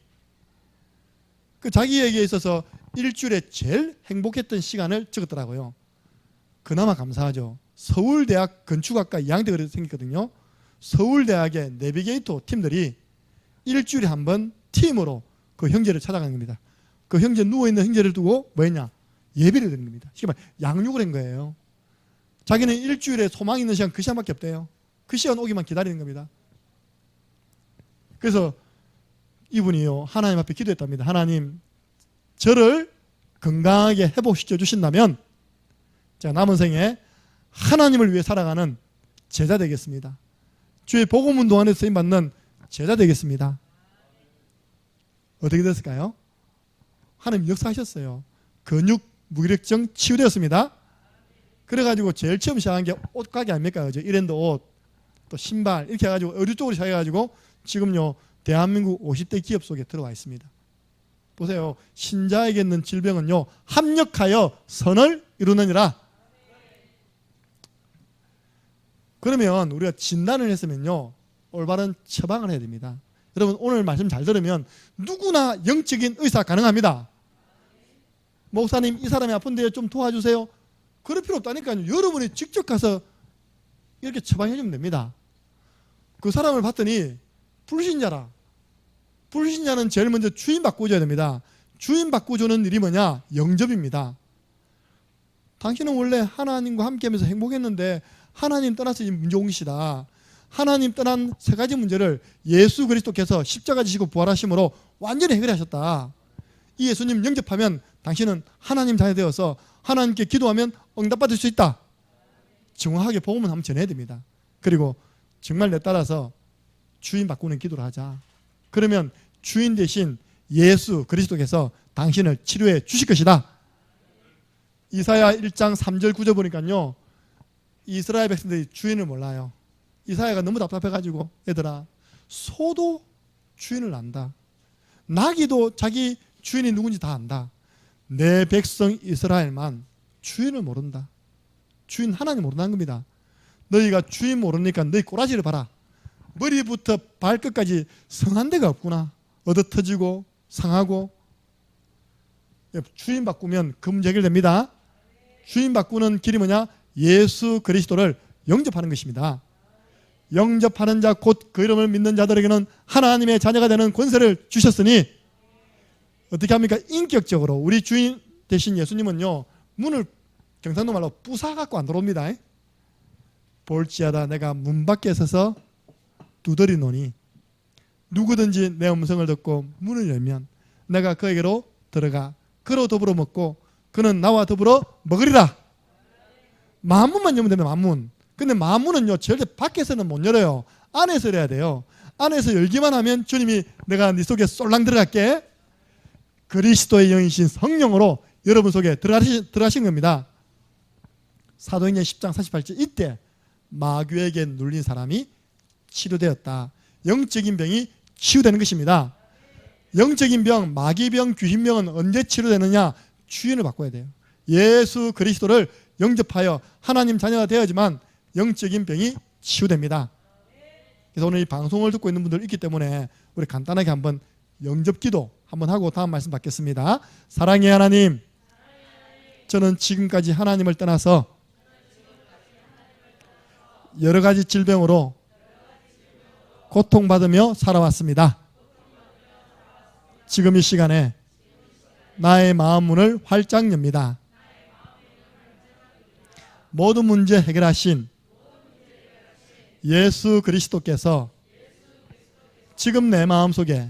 그 자기에게 있어서 일주일에 제일 행복했던 시간을 적었더라고요. 그나마 감사하죠. 서울대학 건축학과 2학년때 그래서 생겼거든요. 서울대학의 내비게이터 팀들이 일주일에 한 번 팀으로 그 형제를 찾아가는 겁니다. 그 형제 누워있는 형제를 두고 뭐 했냐? 예배를 드린 겁니다. 쉽게 말해 양육을 한 거예요. 자기는 일주일에 소망 있는 시간 그 시간밖에 없대요. 그 시간 오기만 기다리는 겁니다. 그래서 이분이요 하나님 앞에 기도했답니다. 하나님 저를 건강하게 회복시켜 주신다면 제가 남은 생에 하나님을 위해 살아가는 제자 되겠습니다. 주의 복음운동 안에서 쓰임받는 제자 되겠습니다. 어떻게 됐을까요? 하나님 역사하셨어요. 근육 무기력증 치유되었습니다. 그래가지고 제일 처음 시작한 게 옷가게 아닙니까? 그죠? 이랜드 옷, 또 신발 이렇게 해가지고 의류 쪽으로 시작해가지고 지금요 대한민국 50대 기업 속에 들어와 있습니다. 보세요. 신자에게 있는 질병은요 합력하여 선을 이루느니라. 그러면 우리가 진단을 했으면요 올바른 처방을 해야 됩니다. 여러분 오늘 말씀 잘 들으면 누구나 영적인 의사 가능합니다. 목사님 이 사람이 아픈데 좀 도와주세요. 그럴 필요 없다니까요. 여러분이 직접 가서 이렇게 처방해 주면 됩니다. 그 사람을 봤더니 불신자라. 불신자는 제일 먼저 주인 바꿔줘야 됩니다. 주인 바꿔주는 일이 뭐냐? 영접입니다. 당신은 원래 하나님과 함께하면서 행복했는데 하나님 떠나서 문제 온 것이다. 하나님 떠난 세 가지 문제를 예수 그리스도께서 십자가 지시고 부활하심으로 완전히 해결하셨다. 이 예수님 영접하면 당신은 하나님 자녀 되어서 하나님께 기도하면 응답받을 수 있다. 정확하게 복음을 한번 전해야 됩니다. 그리고 정말 내 따라서 주인 바꾸는 기도를 하자. 그러면 주인 대신 예수 그리스도께서 당신을 치료해 주실 것이다. 이사야 1장 3절 9절 보니까요 이스라엘 백성들이 주인을 몰라요. 이사야가 너무 답답해가지고 얘들아 소도 주인을 안다. 나귀도 자기 주인이 누군지 다 안다. 내 백성 이스라엘만 주인을 모른다. 주인 하나님 모른다는 겁니다. 너희가 주인 모르니까 너희 꼬라지를 봐라. 머리부터 발끝까지 성한 데가 없구나. 얻어터지고 상하고. 주인 바꾸면 그 문제 해결됩니다. 주인 바꾸는 길이 뭐냐? 예수 그리스도를 영접하는 것입니다. 영접하는 자 곧 그 이름을 믿는 자들에게는 하나님의 자녀가 되는 권세를 주셨으니 어떻게 합니까? 인격적으로 우리 주인 되신 예수님은요 문을 경상도 말로 부사갖고 안 들어옵니다. 볼지어다 내가 문 밖에 서서 두드리노니 누구든지 내 음성을 듣고 문을 열면 내가 그에게로 들어가 그로 더불어 먹고 그는 나와 더불어 먹으리라. 마문만 열면 됩니다. 마문. 근데 마문은요 절대 밖에서는 못 열어요. 안에서 열어야 돼요. 안에서 열기만 하면 주님이 내가 네 속에 쏠랑 들어갈게. 그리스도의 영이신 성령으로 여러분 속에 들어가신 겁니다. 사도행전 10장 48절 이때 마귀에게 눌린 사람이 치료되었다. 영적인 병이 치유되는 것입니다. 영적인 병, 마귀병, 귀신병은 언제 치료되느냐? 주인을 바꿔야 돼요. 예수 그리스도를 영접하여 하나님 자녀가 되어야지만 영적인 병이 치유됩니다. 그래서 오늘 이 방송을 듣고 있는 분들 있기 때문에 우리 간단하게 한번 영접기도 한번 하고 다음 말씀 받겠습니다. 사랑의 하나님, 저는 지금까지 하나님을 떠나서 여러 가지 질병으로 고통받으며 살아왔습니다. 지금 이 시간에 나의 마음 문을 활짝 엽니다. 모든 문제 해결하신 예수 그리스도께서 지금 내 마음속에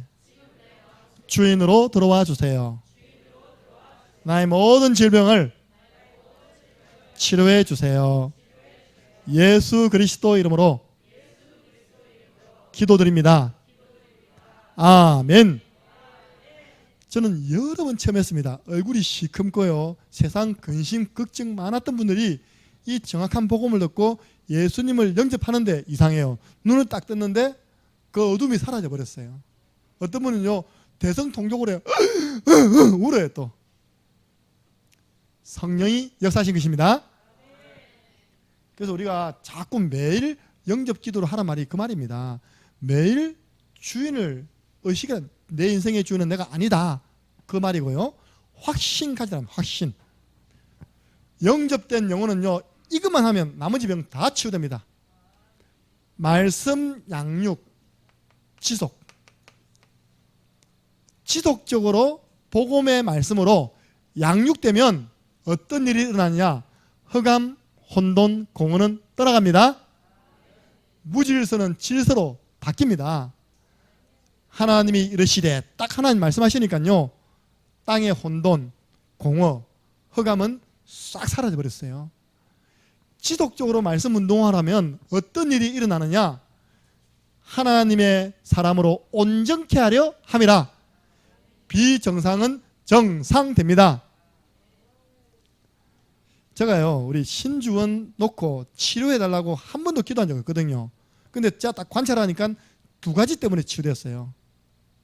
주인으로 들어와 주세요. 나의 모든 질병을 치료해 주세요. 예수 그리스도 이름으로 기도드립니다. 아멘. 저는 여러 번 체험했습니다. 얼굴이 시큼고요. 세상 근심, 걱정 많았던 분들이 이 정확한 복음을 듣고 예수님을 영접하는데 이상해요. 눈을 딱 떴는데 그 어둠이 사라져 버렸어요. 어떤 분은요 대성통곡을 해요. 울어요 또. 성령이 역사하신 것입니다. 그래서 우리가 자꾸 매일 영접기도를 하란 말이 그 말입니다. 매일 주인을 의식한 내 인생의 주인은 내가 아니다 그 말이고요. 확신 가지라면 확신. 영접된 영혼은요 이것만 하면 나머지 병 다 치유됩니다. 말씀, 양육, 지속. 지속적으로 복음의 말씀으로 양육되면 어떤 일이 일어나느냐? 흑암, 혼돈, 공허는 떠나갑니다. 무질서는 질서로 바뀝니다. 하나님이 이르시되 딱 하나님 말씀하시니까요 땅의 혼돈, 공허, 흑암은 싹 사라져 버렸어요. 지속적으로 말씀 운동하려면 어떤 일이 일어나느냐? 하나님의 사람으로 온전케 하려 함이라. 비정상은 정상됩니다. 제가요 우리 신주원 놓고 치료해달라고 한 번도 기도한 적이 없거든요. 근데 제가 딱 관찰하니까 두 가지 때문에 치유되었어요.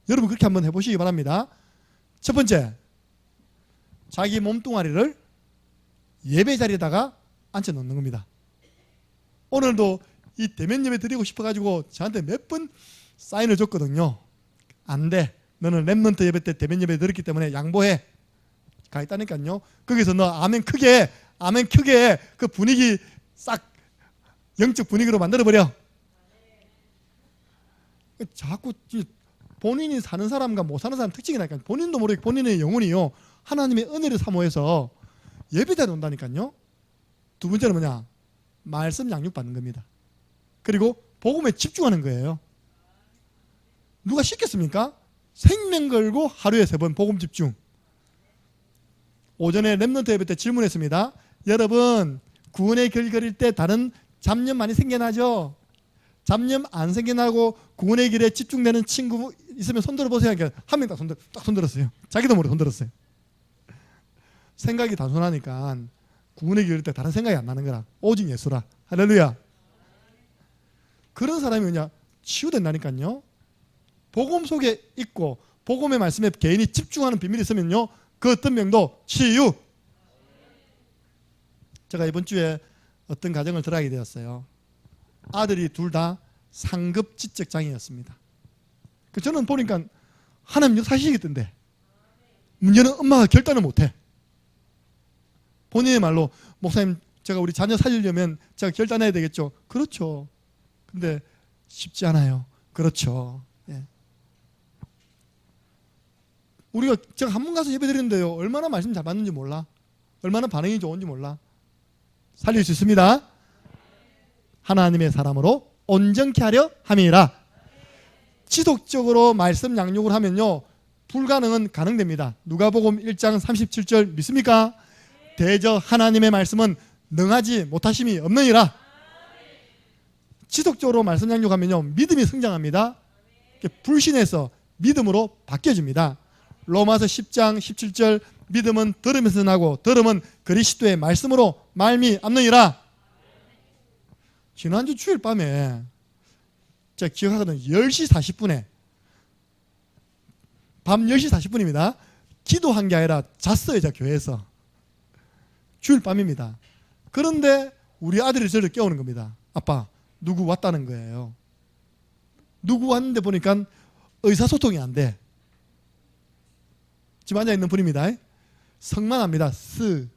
여러분 그렇게 한번 해보시기 바랍니다. 첫 번째, 자기 몸뚱아리를 예배 자리에다가 앉혀놓는 겁니다. 오늘도 이 대면 예배 드리고 싶어가지고 저한테 몇 번 사인을 줬거든요. 안 돼. 너는 렘넌트 예배 때 대면 예배 드렸기 때문에 양보해. 가 있다니까요. 거기서 너 아멘 크게 그 분위기 싹 영적 분위기로 만들어버려. 자꾸 본인이 사는 사람과 못 사는 사람 특징이 나니까 본인도 모르게 본인의 영혼이요 하나님의 은혜를 사모해서 예배대에 온다니까요. 두 번째는 뭐냐? 말씀 양육 받는 겁니다. 그리고 복음에 집중하는 거예요. 누가 시켰습니까? 생명 걸고 하루에 3번 복음 집중. 오전에 렘넌트 예배 때 질문했습니다. 여러분 구원의 길 걸을 때 다른 잡념 많이 생겨나죠? 잡념 안 생겨나고 구원의 길에 집중되는 친구 있으면 손 들어보세요. 한 명 딱 손들었어요. 자기도 모르게 손들었어요. 생각이 단순하니까 구원의 길 걸을 때 다른 생각이 안 나는 거라. 오직 예수라. 할렐루야. 그런 사람이 뭐냐? 치유된다니까요. 복음 속에 있고 복음의 말씀에 개인이 집중하는 비밀이 있으면요 그 어떤 병도 치유. 제가 이번 주에 어떤 가정을 들어가게 되었어요. 아들이 둘 다 상급 지적장애였습니다. 저는 보니까 하나님 역사하시겠던데 문제는 엄마가 결단을 못해. 본인의 말로 목사님 제가 우리 자녀 살리려면 제가 결단해야 되겠죠. 그렇죠. 근데 쉽지 않아요. 그렇죠. 예. 우리가 제가 한 번 가서 예배 드리는데요 얼마나 말씀 잘 받는지 몰라. 얼마나 반응이 좋은지 몰라. 살릴 수 있습니다. 하나님의 사람으로 온전케 하려 함이라. 지속적으로 말씀 양육을 하면요 불가능은 가능됩니다. 누가복음 1장 37절 믿습니까? 대저 하나님의 말씀은 능하지 못하심이 없느니라. 지속적으로 말씀 양육하면요 믿음이 성장합니다. 불신에서 믿음으로 바뀌어집니다. 로마서 10장 17절 믿음은 들음에서 나고 들음은 그리스도의 말씀으로 말미암느니라. 지난주 주일 밤에 제가 기억하거든요. 10시 40분에 밤 10시 40분입니다. 기도한 게 아니라 잤어요. 제가 교회에서. 주일 밤입니다. 그런데 우리 아들이 저를 깨우는 겁니다. 아빠 누구 왔다는 거예요. 누구 왔는데 보니까 의사소통이 안 돼. 지금 앉아있는 분입니다. 성만 압니다. 스.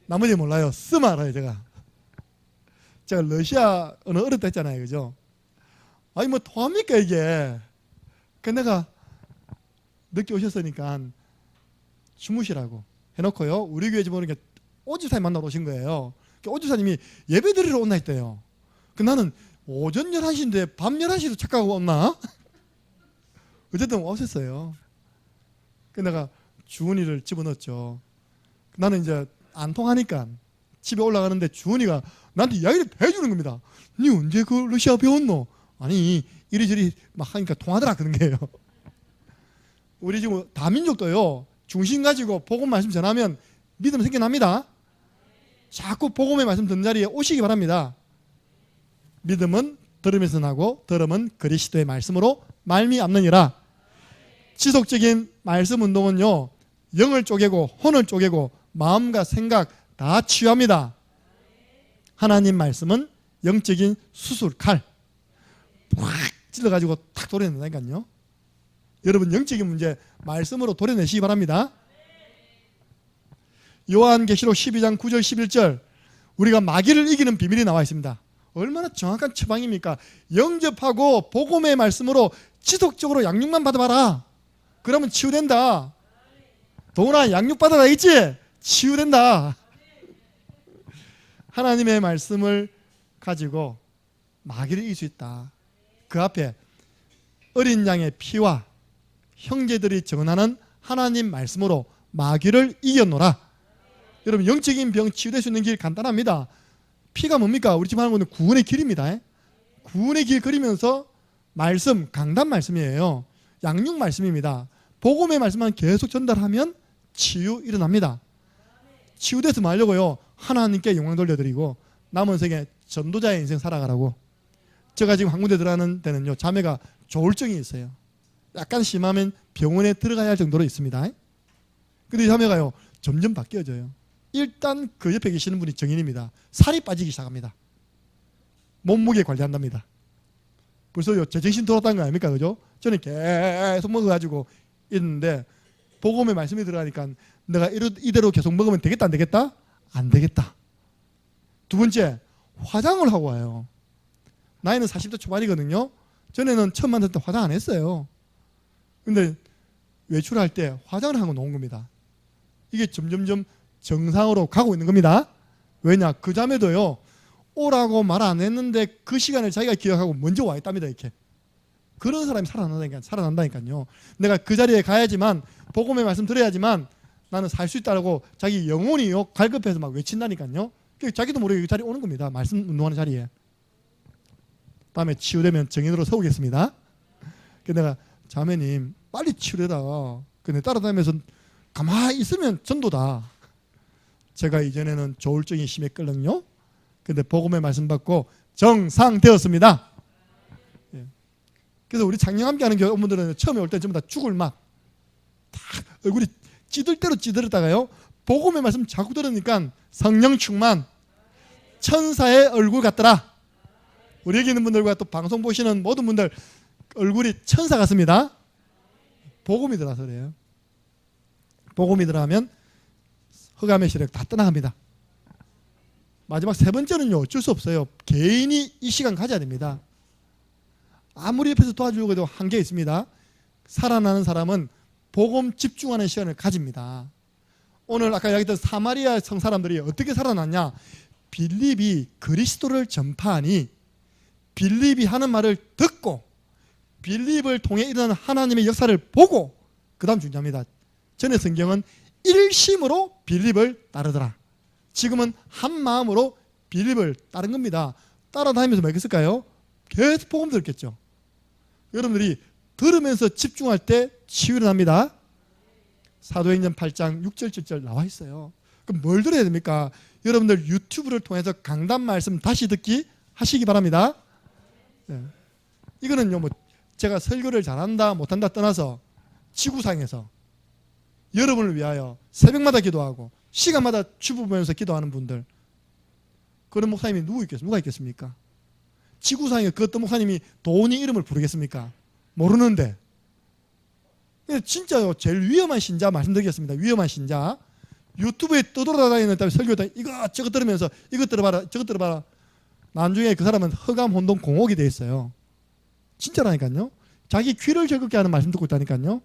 나머지 몰라요. 스만 알아요. 제가 러시아 언어 어렵다 했잖아요. 그죠? 아니 뭐 통합니까 이게. 근데 내가 늦게 오셨으니까 주무시라고 해놓고요. 우리 교회 집 오니까 오집사님 만나러 오신 거예요. 오집사님이 예배 드리러 온나 했대요. 나는 오전 11시인데 밤 11시도 착각하고 온나? 어쨌든 오셨어요. 내가 주은이를 집어넣었죠. 나는 이제 안 통하니까 집에 올라가는데 주은이가 나한테 이야기를 해주는 겁니다. 니 언제 그 러시아 배웠노? 아니 이리저리 막 하니까 통하더라 그런 게요. 우리 지금 다민족도요 중심 가지고 복음 말씀 전하면 믿음 생겨납니다. 자꾸 복음의 말씀 듣는 자리에 오시기 바랍니다. 믿음은 들음에서 나고 들음은 그리스도의 말씀으로 말미암느니라. 지속적인 말씀 운동은요, 영을 쪼개고 혼을 쪼개고 마음과 생각 다 치유합니다. 하나님 말씀은 영적인 수술칼 확 찔러가지고 탁 도려낸다니까요. 여러분 영적인 문제 말씀으로 도려내시기 바랍니다. 요한계시록 12장 9절 11절 우리가 마귀를 이기는 비밀이 나와 있습니다. 얼마나 정확한 처방입니까? 영접하고 복음의 말씀으로 지속적으로 양육만 받아봐라. 그러면 치유된다. 동훈아 양육 받아라 있지? 치유된다. 하나님의 말씀을 가지고 마귀를 이길 수 있다. 그 앞에 어린 양의 피와 형제들이 전하는 하나님 말씀으로 마귀를 이겨노라. 여러분 영적인 병 치유될 수 있는 길 간단합니다. 피가 뭡니까? 우리 지금 하는 것은 구원의 길입니다. 구원의 길 그리면서 말씀, 강단 말씀이에요. 양육 말씀입니다. 복음의 말씀만 계속 전달하면 치유 일어납니다. 치유돼서 뭐 하려고요? 하나님께 영광 돌려드리고 남은 세계 전도자의 인생 살아가라고. 제가 지금 한 군데 들어가는 데는요, 자매가 조울증이 있어요. 약간 심하면 병원에 들어가야 할 정도로 있습니다. 근데 이 자매가요 점점 바뀌어져요. 일단 그 옆에 계시는 분이 정인입니다. 살이 빠지기 시작합니다. 몸무게 관리한답니다. 벌써요 제정신 돌아왔다는 거 아닙니까? 그죠? 저는 계속 먹어가지고 있는데 복음의 말씀이 들어가니까 내가 이대로 계속 먹으면 되겠다 안 되겠다? 안 되겠다. 두 번째, 화장을 하고 와요. 나이는 40대 초반이거든요. 전에는 처음 만날 때 화장 안 했어요. 근데 외출할 때 화장을 하고 나온 겁니다. 이게 점점점 정상으로 가고 있는 겁니다. 왜냐? 그 자매도요 오라고 말 안 했는데 그 시간을 자기가 기억하고 먼저 와 있답니다. 이렇게 그런 사람이 살아난다니까요. 내가 그 자리에 가야지만 복음의 말씀 들어야지만 나는 살 수 있다고 자기 영혼이요 갈급해서 막 외친다니까요. 자기도 모르게 그 자리에 오는 겁니다. 말씀 운동하는 자리에. 다음에 치유되면 정인으로 서우겠습니다. 내가 자매님 빨리 치유되다. 근데 따라다니면서 가만히 있으면 전도다. 제가 이전에는 조울증이 심했거든요. 근데 복음의 말씀 받고 정상되었습니다. 그래서 우리 작년함께 하는 교우분들은 처음에 올 때 전부 다 죽을 막 얼굴이 찌들 대로 찌들었다가요 복음의 말씀 자꾸 들으니까 성령 충만 천사의 얼굴 같더라. 우리 여기 있는 분들과 또 방송 보시는 모든 분들 얼굴이 천사 같습니다. 복음이 들어서 그래요. 복음이 들어가면 흑암의 시력 다 떠나갑니다. 마지막 세 번째는요 어쩔 수 없어요. 개인이 이 시간 가져야 됩니다. 아무리 옆에서 도와주려고 해도 한계 있습니다. 살아나는 사람은 복음 집중하는 시간을 가집니다. 오늘 아까 이야기했던 사마리아 성 사람들이 어떻게 살아났냐? 빌립이 그리스도를 전파하니 빌립이 하는 말을 듣고 빌립을 통해 일어나는 하나님의 역사를 보고 그 다음 중요합니다. 전에 성경은 일심으로 빌립을 따르더라. 지금은 한 마음으로 빌립을 따른 겁니다. 따라다니면서 뭐 했을까요? 계속 복음 들었겠죠. 여러분들이 들으면서 집중할 때 치유 일어납니다. 사도행전 8장 6절 7절 나와 있어요. 그럼 뭘 들어야 됩니까? 여러분들 유튜브를 통해서 강단 말씀 다시 듣기 하시기 바랍니다. 네. 이거는요 뭐 제가 설교를 잘한다 못한다 떠나서 지구상에서 여러분을 위하여 새벽마다 기도하고 시간마다 주부 보면서 기도하는 분들, 그런 목사님이 누가 있겠습니까? 지구상에 그 어떤 목사님이 돈이 이름을 부르겠습니까? 모르는데. 진짜요 제일 위험한 신자 말씀드리겠습니다. 위험한 신자 유튜브에 떠돌아다니는 설교다 이것저것 들으면서 이것 들어봐라 저것 들어봐라. 나중에 그 사람은 흑암 혼돈 공혹이 돼 있어요. 진짜라니까요. 자기 귀를 즐겁게 하는 말씀 듣고 있다니까요.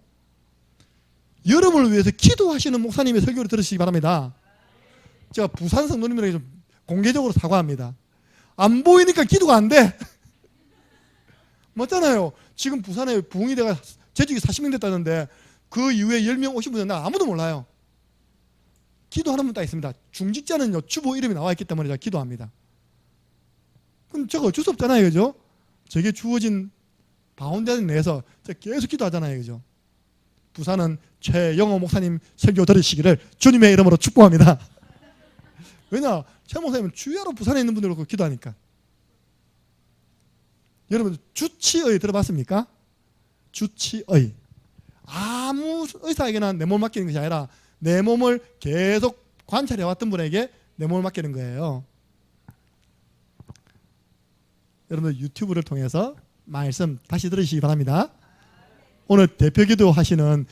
여러분을 위해서 기도하시는 목사님의 설교를 들으시기 바랍니다. 제가 부산 성도님들에게 좀 공개적으로 사과합니다. 안 보이니까 기도가 안 돼. 맞잖아요. 지금 부산에 부흥이대가 재직이 40명 됐다는데 그 이후에 10명 오신 분은 나 아무도 몰라요. 기도하는 분 딱 있습니다. 중직자는요 주보 이름이 나와 있기 때문에 제가 기도합니다. 그럼 제가 어쩔 수 없잖아요. 그죠? 제게 주어진 바운더리 내에서 제가 계속 기도하잖아요. 그죠? 부산은 최영호 목사님 설교 들으시기를 주님의 이름으로 축복합니다. 왜냐? 최 목사님은 주야로 부산에 있는 분들로 기도하니까. 여러분 주치의 들어봤습니까? 주치의. 아무 의사에게나 내 몸을 맡기는 것이 아니라 내 몸을 계속 관찰해 왔던 분에게 내 몸을 맡기는 거예요. 여러분 유튜브를 통해서 말씀 다시 들으시기 바랍니다. 오늘 대표기도 하시는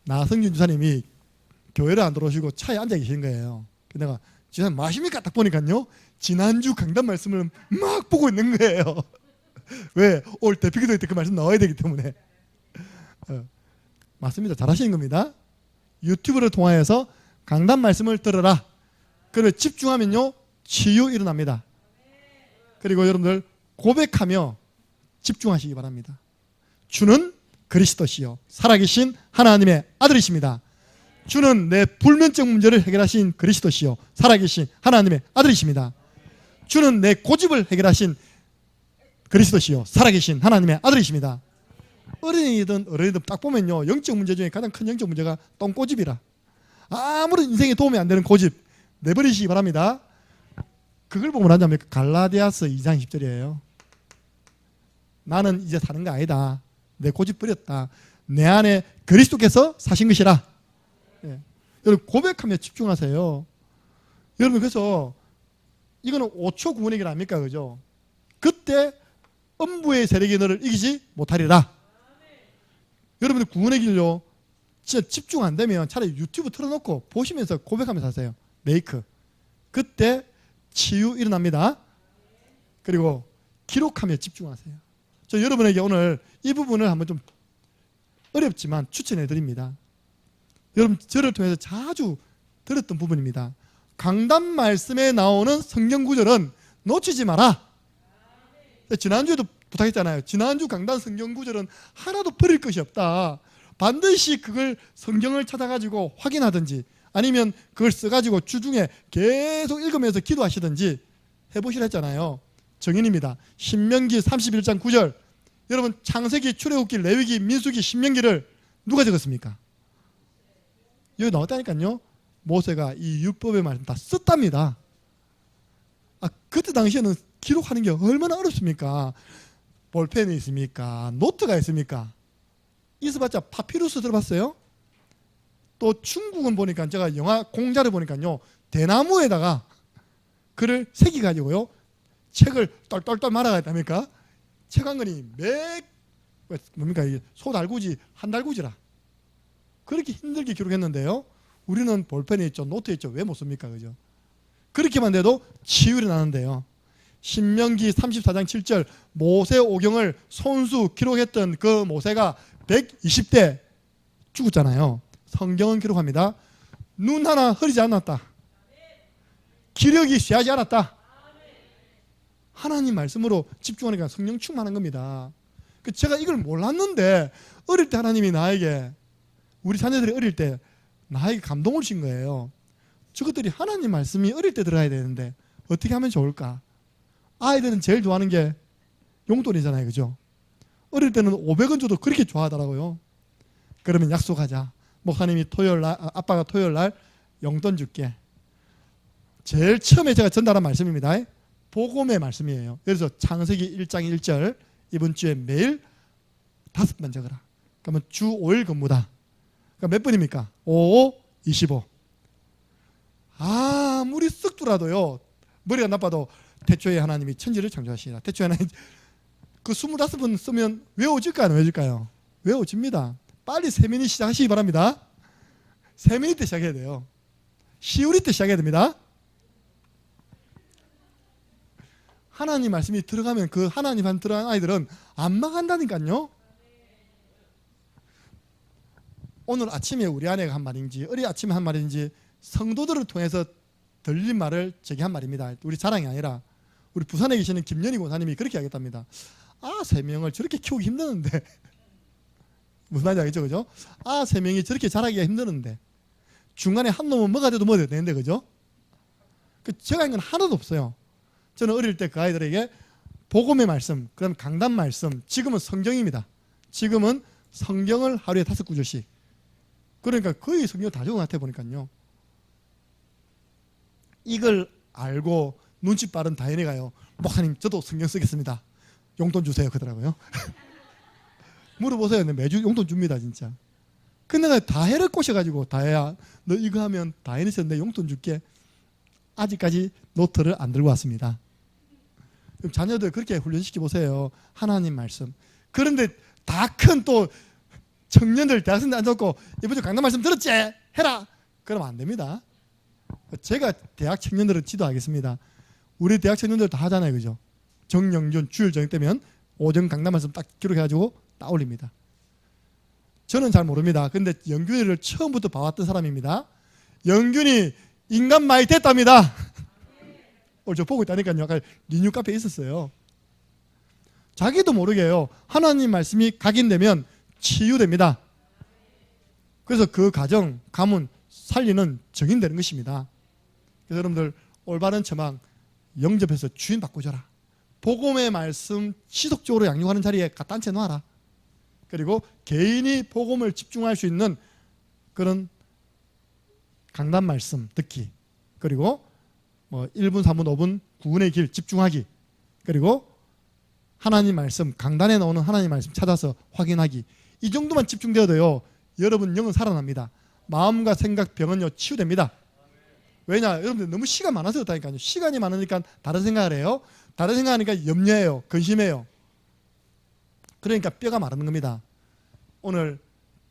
나성균 주사님이 교회를 안 들어오시고 차에 앉아 계신 거예요. 내가 주사님 뭐 하십니까? 딱 보니까요 지난주 강단 말씀을 막 보고 있는 거예요. 왜? 오늘 대표기도회 때 그 말씀 나와야 되기 때문에. 맞습니다. 잘하시는 겁니다. 유튜브를 통하여서 강단 말씀을 들으라. 그러면 집중하면요 치유 일어납니다. 그리고 여러분들 고백하며 집중하시기 바랍니다. 주는 그리스도시요 살아계신 하나님의 아들이십니다. 주는 내 불면증 문제를 해결하신 그리스도시요 살아계신 하나님의 아들이십니다. 주는 내 고집을 해결하신 그리스도시요 살아계신 하나님의 아들이십니다. 어린이든 어른이든 딱 보면요 영적 문제 중에 가장 큰 영적 문제가 똥고집이라. 아무런 인생에 도움이 안 되는 고집 내버리시기 바랍니다. 그걸 보면 하자면 갈라디아서 2장 10절이에요. 나는 이제 사는 거 아니다. 내 고집 버렸다. 내 안에 그리스도께서 사신 것이라. 예. 여러분 고백하며 집중하세요. 여러분 그래서 이거는 5초 구원이길 아닙니까? 그죠? 그때 음부의 세력이 너를 이기지 못하리라. 여러분들 구원의 길요 진짜 집중 안 되면 차라리 유튜브 틀어놓고 보시면서 고백하면서 하세요. 메이크. 그때 치유 일어납니다. 그리고 기록하며 집중하세요. 저 여러분에게 오늘 이 부분을 한번 좀 어렵지만 추천해 드립니다. 여러분 저를 통해서 자주 들었던 부분입니다. 강단 말씀에 나오는 성경 구절은 놓치지 마라. 지난주에도 부탁했잖아요. 지난주 강단 성경 구절은 하나도 버릴 것이 없다. 반드시 그걸 성경을 찾아가지고 확인하든지 아니면 그걸 써가지고 주중에 계속 읽으면서 기도하시든지 해보시라 했잖아요. 정인입니다. 신명기 31장 9절. 여러분 창세기, 출애굽기, 레위기, 민수기, 신명기를 누가 적었습니까? 여기 나왔다니까요. 모세가 이 율법의 말씀 다 썼답니다. 그때 당시에는 기록하는 게 얼마나 어렵습니까? 볼펜이 있습니까? 노트가 있습니까? 있어봤자 파피루스 들어봤어요? 또 중국은 보니까 제가 영화 공자를 보니까요 대나무에다가 글을 새기가지고요 책을 똘똘똘 말아야 했답니까? 책 한 권이 뭡니까? 소 달구지 한 달구지라 그렇게 힘들게 기록했는데요. 우리는 볼펜이 있죠, 노트 있죠. 왜 못 씁니까? 그죠? 그렇게만 돼도 치유가 나는데요. 신명기 34장 7절 모세 오경을 손수 기록했던 그 모세가 120대 죽었잖아요. 성경은 기록합니다. 눈 하나 흐리지 않았다. 기력이 쇠하지 않았다. 하나님 말씀으로 집중하니까 성령 충만한 겁니다. 제가 이걸 몰랐는데 어릴 때 하나님이 나에게 우리 자녀들이 어릴 때 나에게 감동을 주신 거예요. 저것들이 하나님 말씀이 어릴 때 들어야 되는데 어떻게 하면 좋을까? 아이들은 제일 좋아하는 게 용돈이잖아요. 그죠? 어릴 때는 500원 줘도 그렇게 좋아하더라고요. 그러면 약속하자. 목사님이 토요일날, 아빠가 토요일날 용돈 줄게. 제일 처음에 제가 전달한 말씀입니다. 복음의 말씀이에요. 그래서 창세기 1장 1절 이번 주에 매일 5번 적어라. 그러면 주 5일 근무다. 그러니까 몇 번입니까? 5, 25. 아무리 쓱두라도요 머리가 나빠도 태초에 하나님이 천지를 창조하시니라. 태초에 하나님 그 25번 쓰면 외워질까요? 안 외워질까요? 외워집니다. 빨리 세미니 시작하시기 바랍니다. 세미니 때 시작해야 돼요. 시우리 때 시작해야 됩니다. 하나님 말씀이 들어가면 그 하나님 한 들어간 아이들은 안 망한다니까요. 오늘 아침에 우리 아내가 한 말인지 어리 아침에 한 말인지 성도들을 통해서 들린 말을 제게 한 말입니다. 우리 자랑이 아니라 우리 부산에 계시는 김연희 권사님이 그렇게 하겠답니다. 3명을 저렇게 키우기 힘드는데 무슨 말인지 알겠죠? 그죠? 3명이 저렇게 자라기가 힘드는데 중간에 한 놈은 뭐가 돼도 먹어야 되는데 그죠? 제가 한 건 하나도 없어요. 저는 어릴 때 그 아이들에게 복음의 말씀, 그다음 강단 말씀, 지금은 성경입니다. 지금은 성경을 하루에 5구절씩. 그러니까 거의 성경 다 적은 것 같아 보니까요. 이걸 알고 눈치 빠른 다현이가요. 목사님 저도 성경 쓰겠습니다. 용돈 주세요 그러더라고요. 물어보세요. 매주 용돈 줍니다 진짜. 근데 내가 다해를 꼬셔가지고 다해야 너 이거 하면 다해에서 내 용돈 줄게. 아직까지 노트를 안 들고 왔습니다. 그럼 자녀들 그렇게 훈련시켜 보세요. 하나님 말씀. 그런데 다 큰 또 청년들 대학생들 앉았고 이번 주 강단 말씀 들었지? 해라. 그러면 안 됩니다. 제가 대학 청년들을 지도하겠습니다. 우리 대학 청년들 다 하잖아요, 그죠? 정영준 주일 저녁 때면 오전 강단 말씀 딱 기록해가지고 딱 올립니다. 저는 잘 모릅니다. 근데 영균이를 처음부터 봐왔던 사람입니다. 영균이 인간 많이 됐답니다. 오늘 저 보고 있다니까요. 아까 리뉴 카페에 있었어요. 자기도 모르게요. 하나님 말씀이 각인되면 치유됩니다. 그래서 그 가정, 가문 살리는 정인되는 것입니다. 그래서 여러분들 올바른 처방 영접해서 주인 바꾸줘라. 복음의 말씀 지속적으로 양육하는 자리에 갖다 앉혀 놔라. 그리고 개인이 복음을 집중할 수 있는 그런 강단 말씀 듣기, 그리고 1분, 3분, 5분 구원의 길 집중하기, 그리고 하나님 말씀, 강단에 나오는 하나님 말씀 찾아서 확인하기, 이 정도만 집중되어도요 여러분 영은 살아납니다. 마음과 생각 병은요 치유됩니다. 왜냐? 여러분들 너무 시간 많아서 그렇다니까요. 시간이 많으니까 다른 생각을 해요. 다른 생각하니까 염려해요. 근심해요. 그러니까 뼈가 마르는 겁니다. 오늘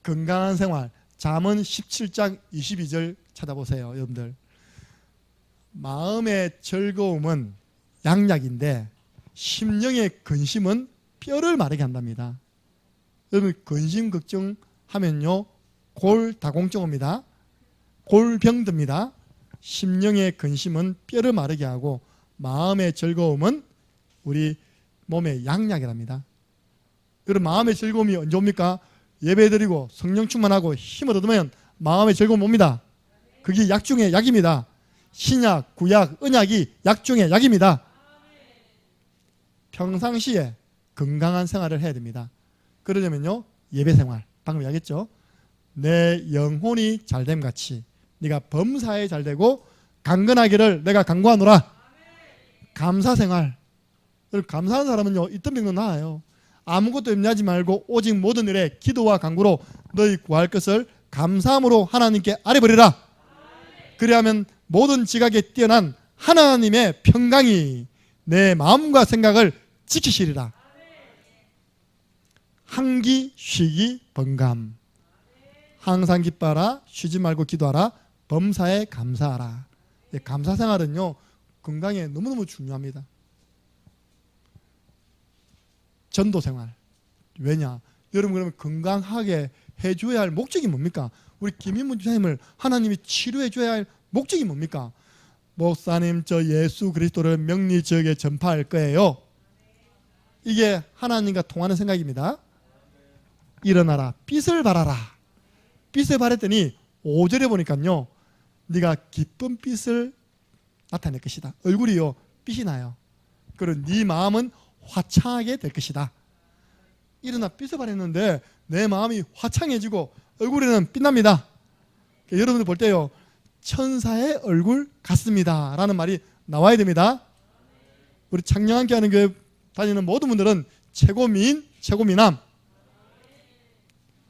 건강한 생활 잠언 17장 22절 찾아보세요. 여러분들 마음의 즐거움은 양약인데 심령의 근심은 뼈를 마르게 한답니다. 여러분 근심 걱정하면요 골다공증 옵니다. 골병듭니다. 심령의 근심은 뼈를 마르게 하고 마음의 즐거움은 우리 몸의 양약이랍니다. 그럼 마음의 즐거움이 언제 옵니까? 예배드리고 성령 충만하고 힘을 얻으면 마음의 즐거움 옵니다. 그게 약 중에 약입니다. 신약, 구약, 언약이 약 중에 약입니다. 평상시에 건강한 생활을 해야 됩니다. 그러려면요 예배 생활, 방금 이야기했죠. 내 영혼이 잘됨 같이 네가 범사에 잘되고 강건하기를 내가 간구하노라. 감사 생활. 감사하는 사람은요 있던 병도 나아요. 아무것도 염려하지 말고 오직 모든 일에 기도와 간구로 너희 구할 것을 감사함으로 하나님께 아뢰버리라. 그리하면 모든 지각에 뛰어난 하나님의 평강이 내 마음과 생각을 지키시리라. 한기 쉬기 번감. 항상 기뻐하라. 쉬지 말고 기도하라. 범사에 감사하라. 감사 생활은요 건강에 너무너무 중요합니다. 전도 생활. 왜냐? 여러분 그러면 건강하게 해줘야 할 목적이 뭡니까? 우리 김인문 주사님을 하나님이 치료해줘야 할 목적이 뭡니까? 목사님 저 예수 그리스도를 명리 지역에 전파할 거예요. 이게 하나님과 통하는 생각입니다. 일어나라 빛을 발하라. 빛을 발했더니 5절에 보니까요 네가 기쁜 빛을 나타낼 것이다. 얼굴이요 빛이 나요. 그리고 네 마음은 화창하게 될 것이다. 일어나 빛을 발했는데 내 마음이 화창해지고 얼굴에는 빛납니다. 여러분들 볼 때요 천사의 얼굴 같습니다 라는 말이 나와야 됩니다. 우리 창녕함께하는 교회 다니는 모든 분들은 최고미인 최고미남.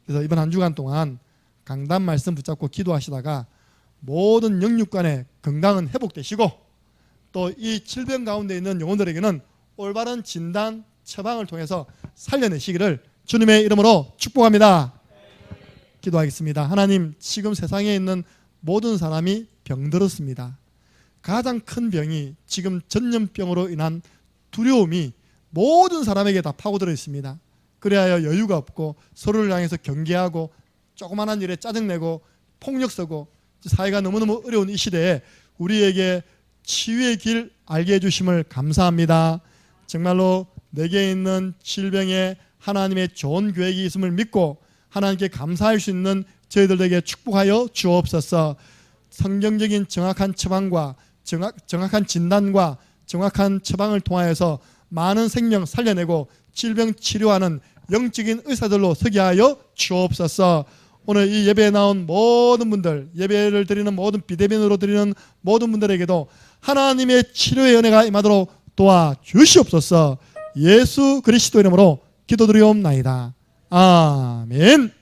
그래서 이번 한 주간 동안 강단 말씀 붙잡고 기도하시다가 모든 영육간의 건강은 회복되시고 또 이 질병 가운데 있는 영혼들에게는 올바른 진단 처방을 통해서 살려내시기를 주님의 이름으로 축복합니다. 기도하겠습니다. 하나님 지금 세상에 있는 모든 사람이 병들었습니다. 가장 큰 병이 지금 전염병으로 인한 두려움이 모든 사람에게 다 파고들어 있습니다. 그래야 여유가 없고 서로를 향해서 경계하고 조그마한 일에 짜증내고 폭력 쓰고 사회가 너무너무 어려운 이 시대에 우리에게 치유의 길 알게 해주심을 감사합니다. 정말로 내게 있는 질병에 하나님의 좋은 계획이 있음을 믿고 하나님께 감사할 수 있는 저희들에게 축복하여 주옵소서. 성경적인 정확한 처방과 정확한 진단과 정확한 처방을 통하여서 많은 생명 살려내고 질병 치료하는 영적인 의사들로 서게 하여 주옵소서. 오늘 이 예배에 나온 모든 분들, 예배를 드리는 모든 비대면으로 드리는 모든 분들에게도 하나님의 치료의 은혜가 임하도록 도와주시옵소서. 예수 그리스도 이름으로 기도드리옵나이다. 아멘.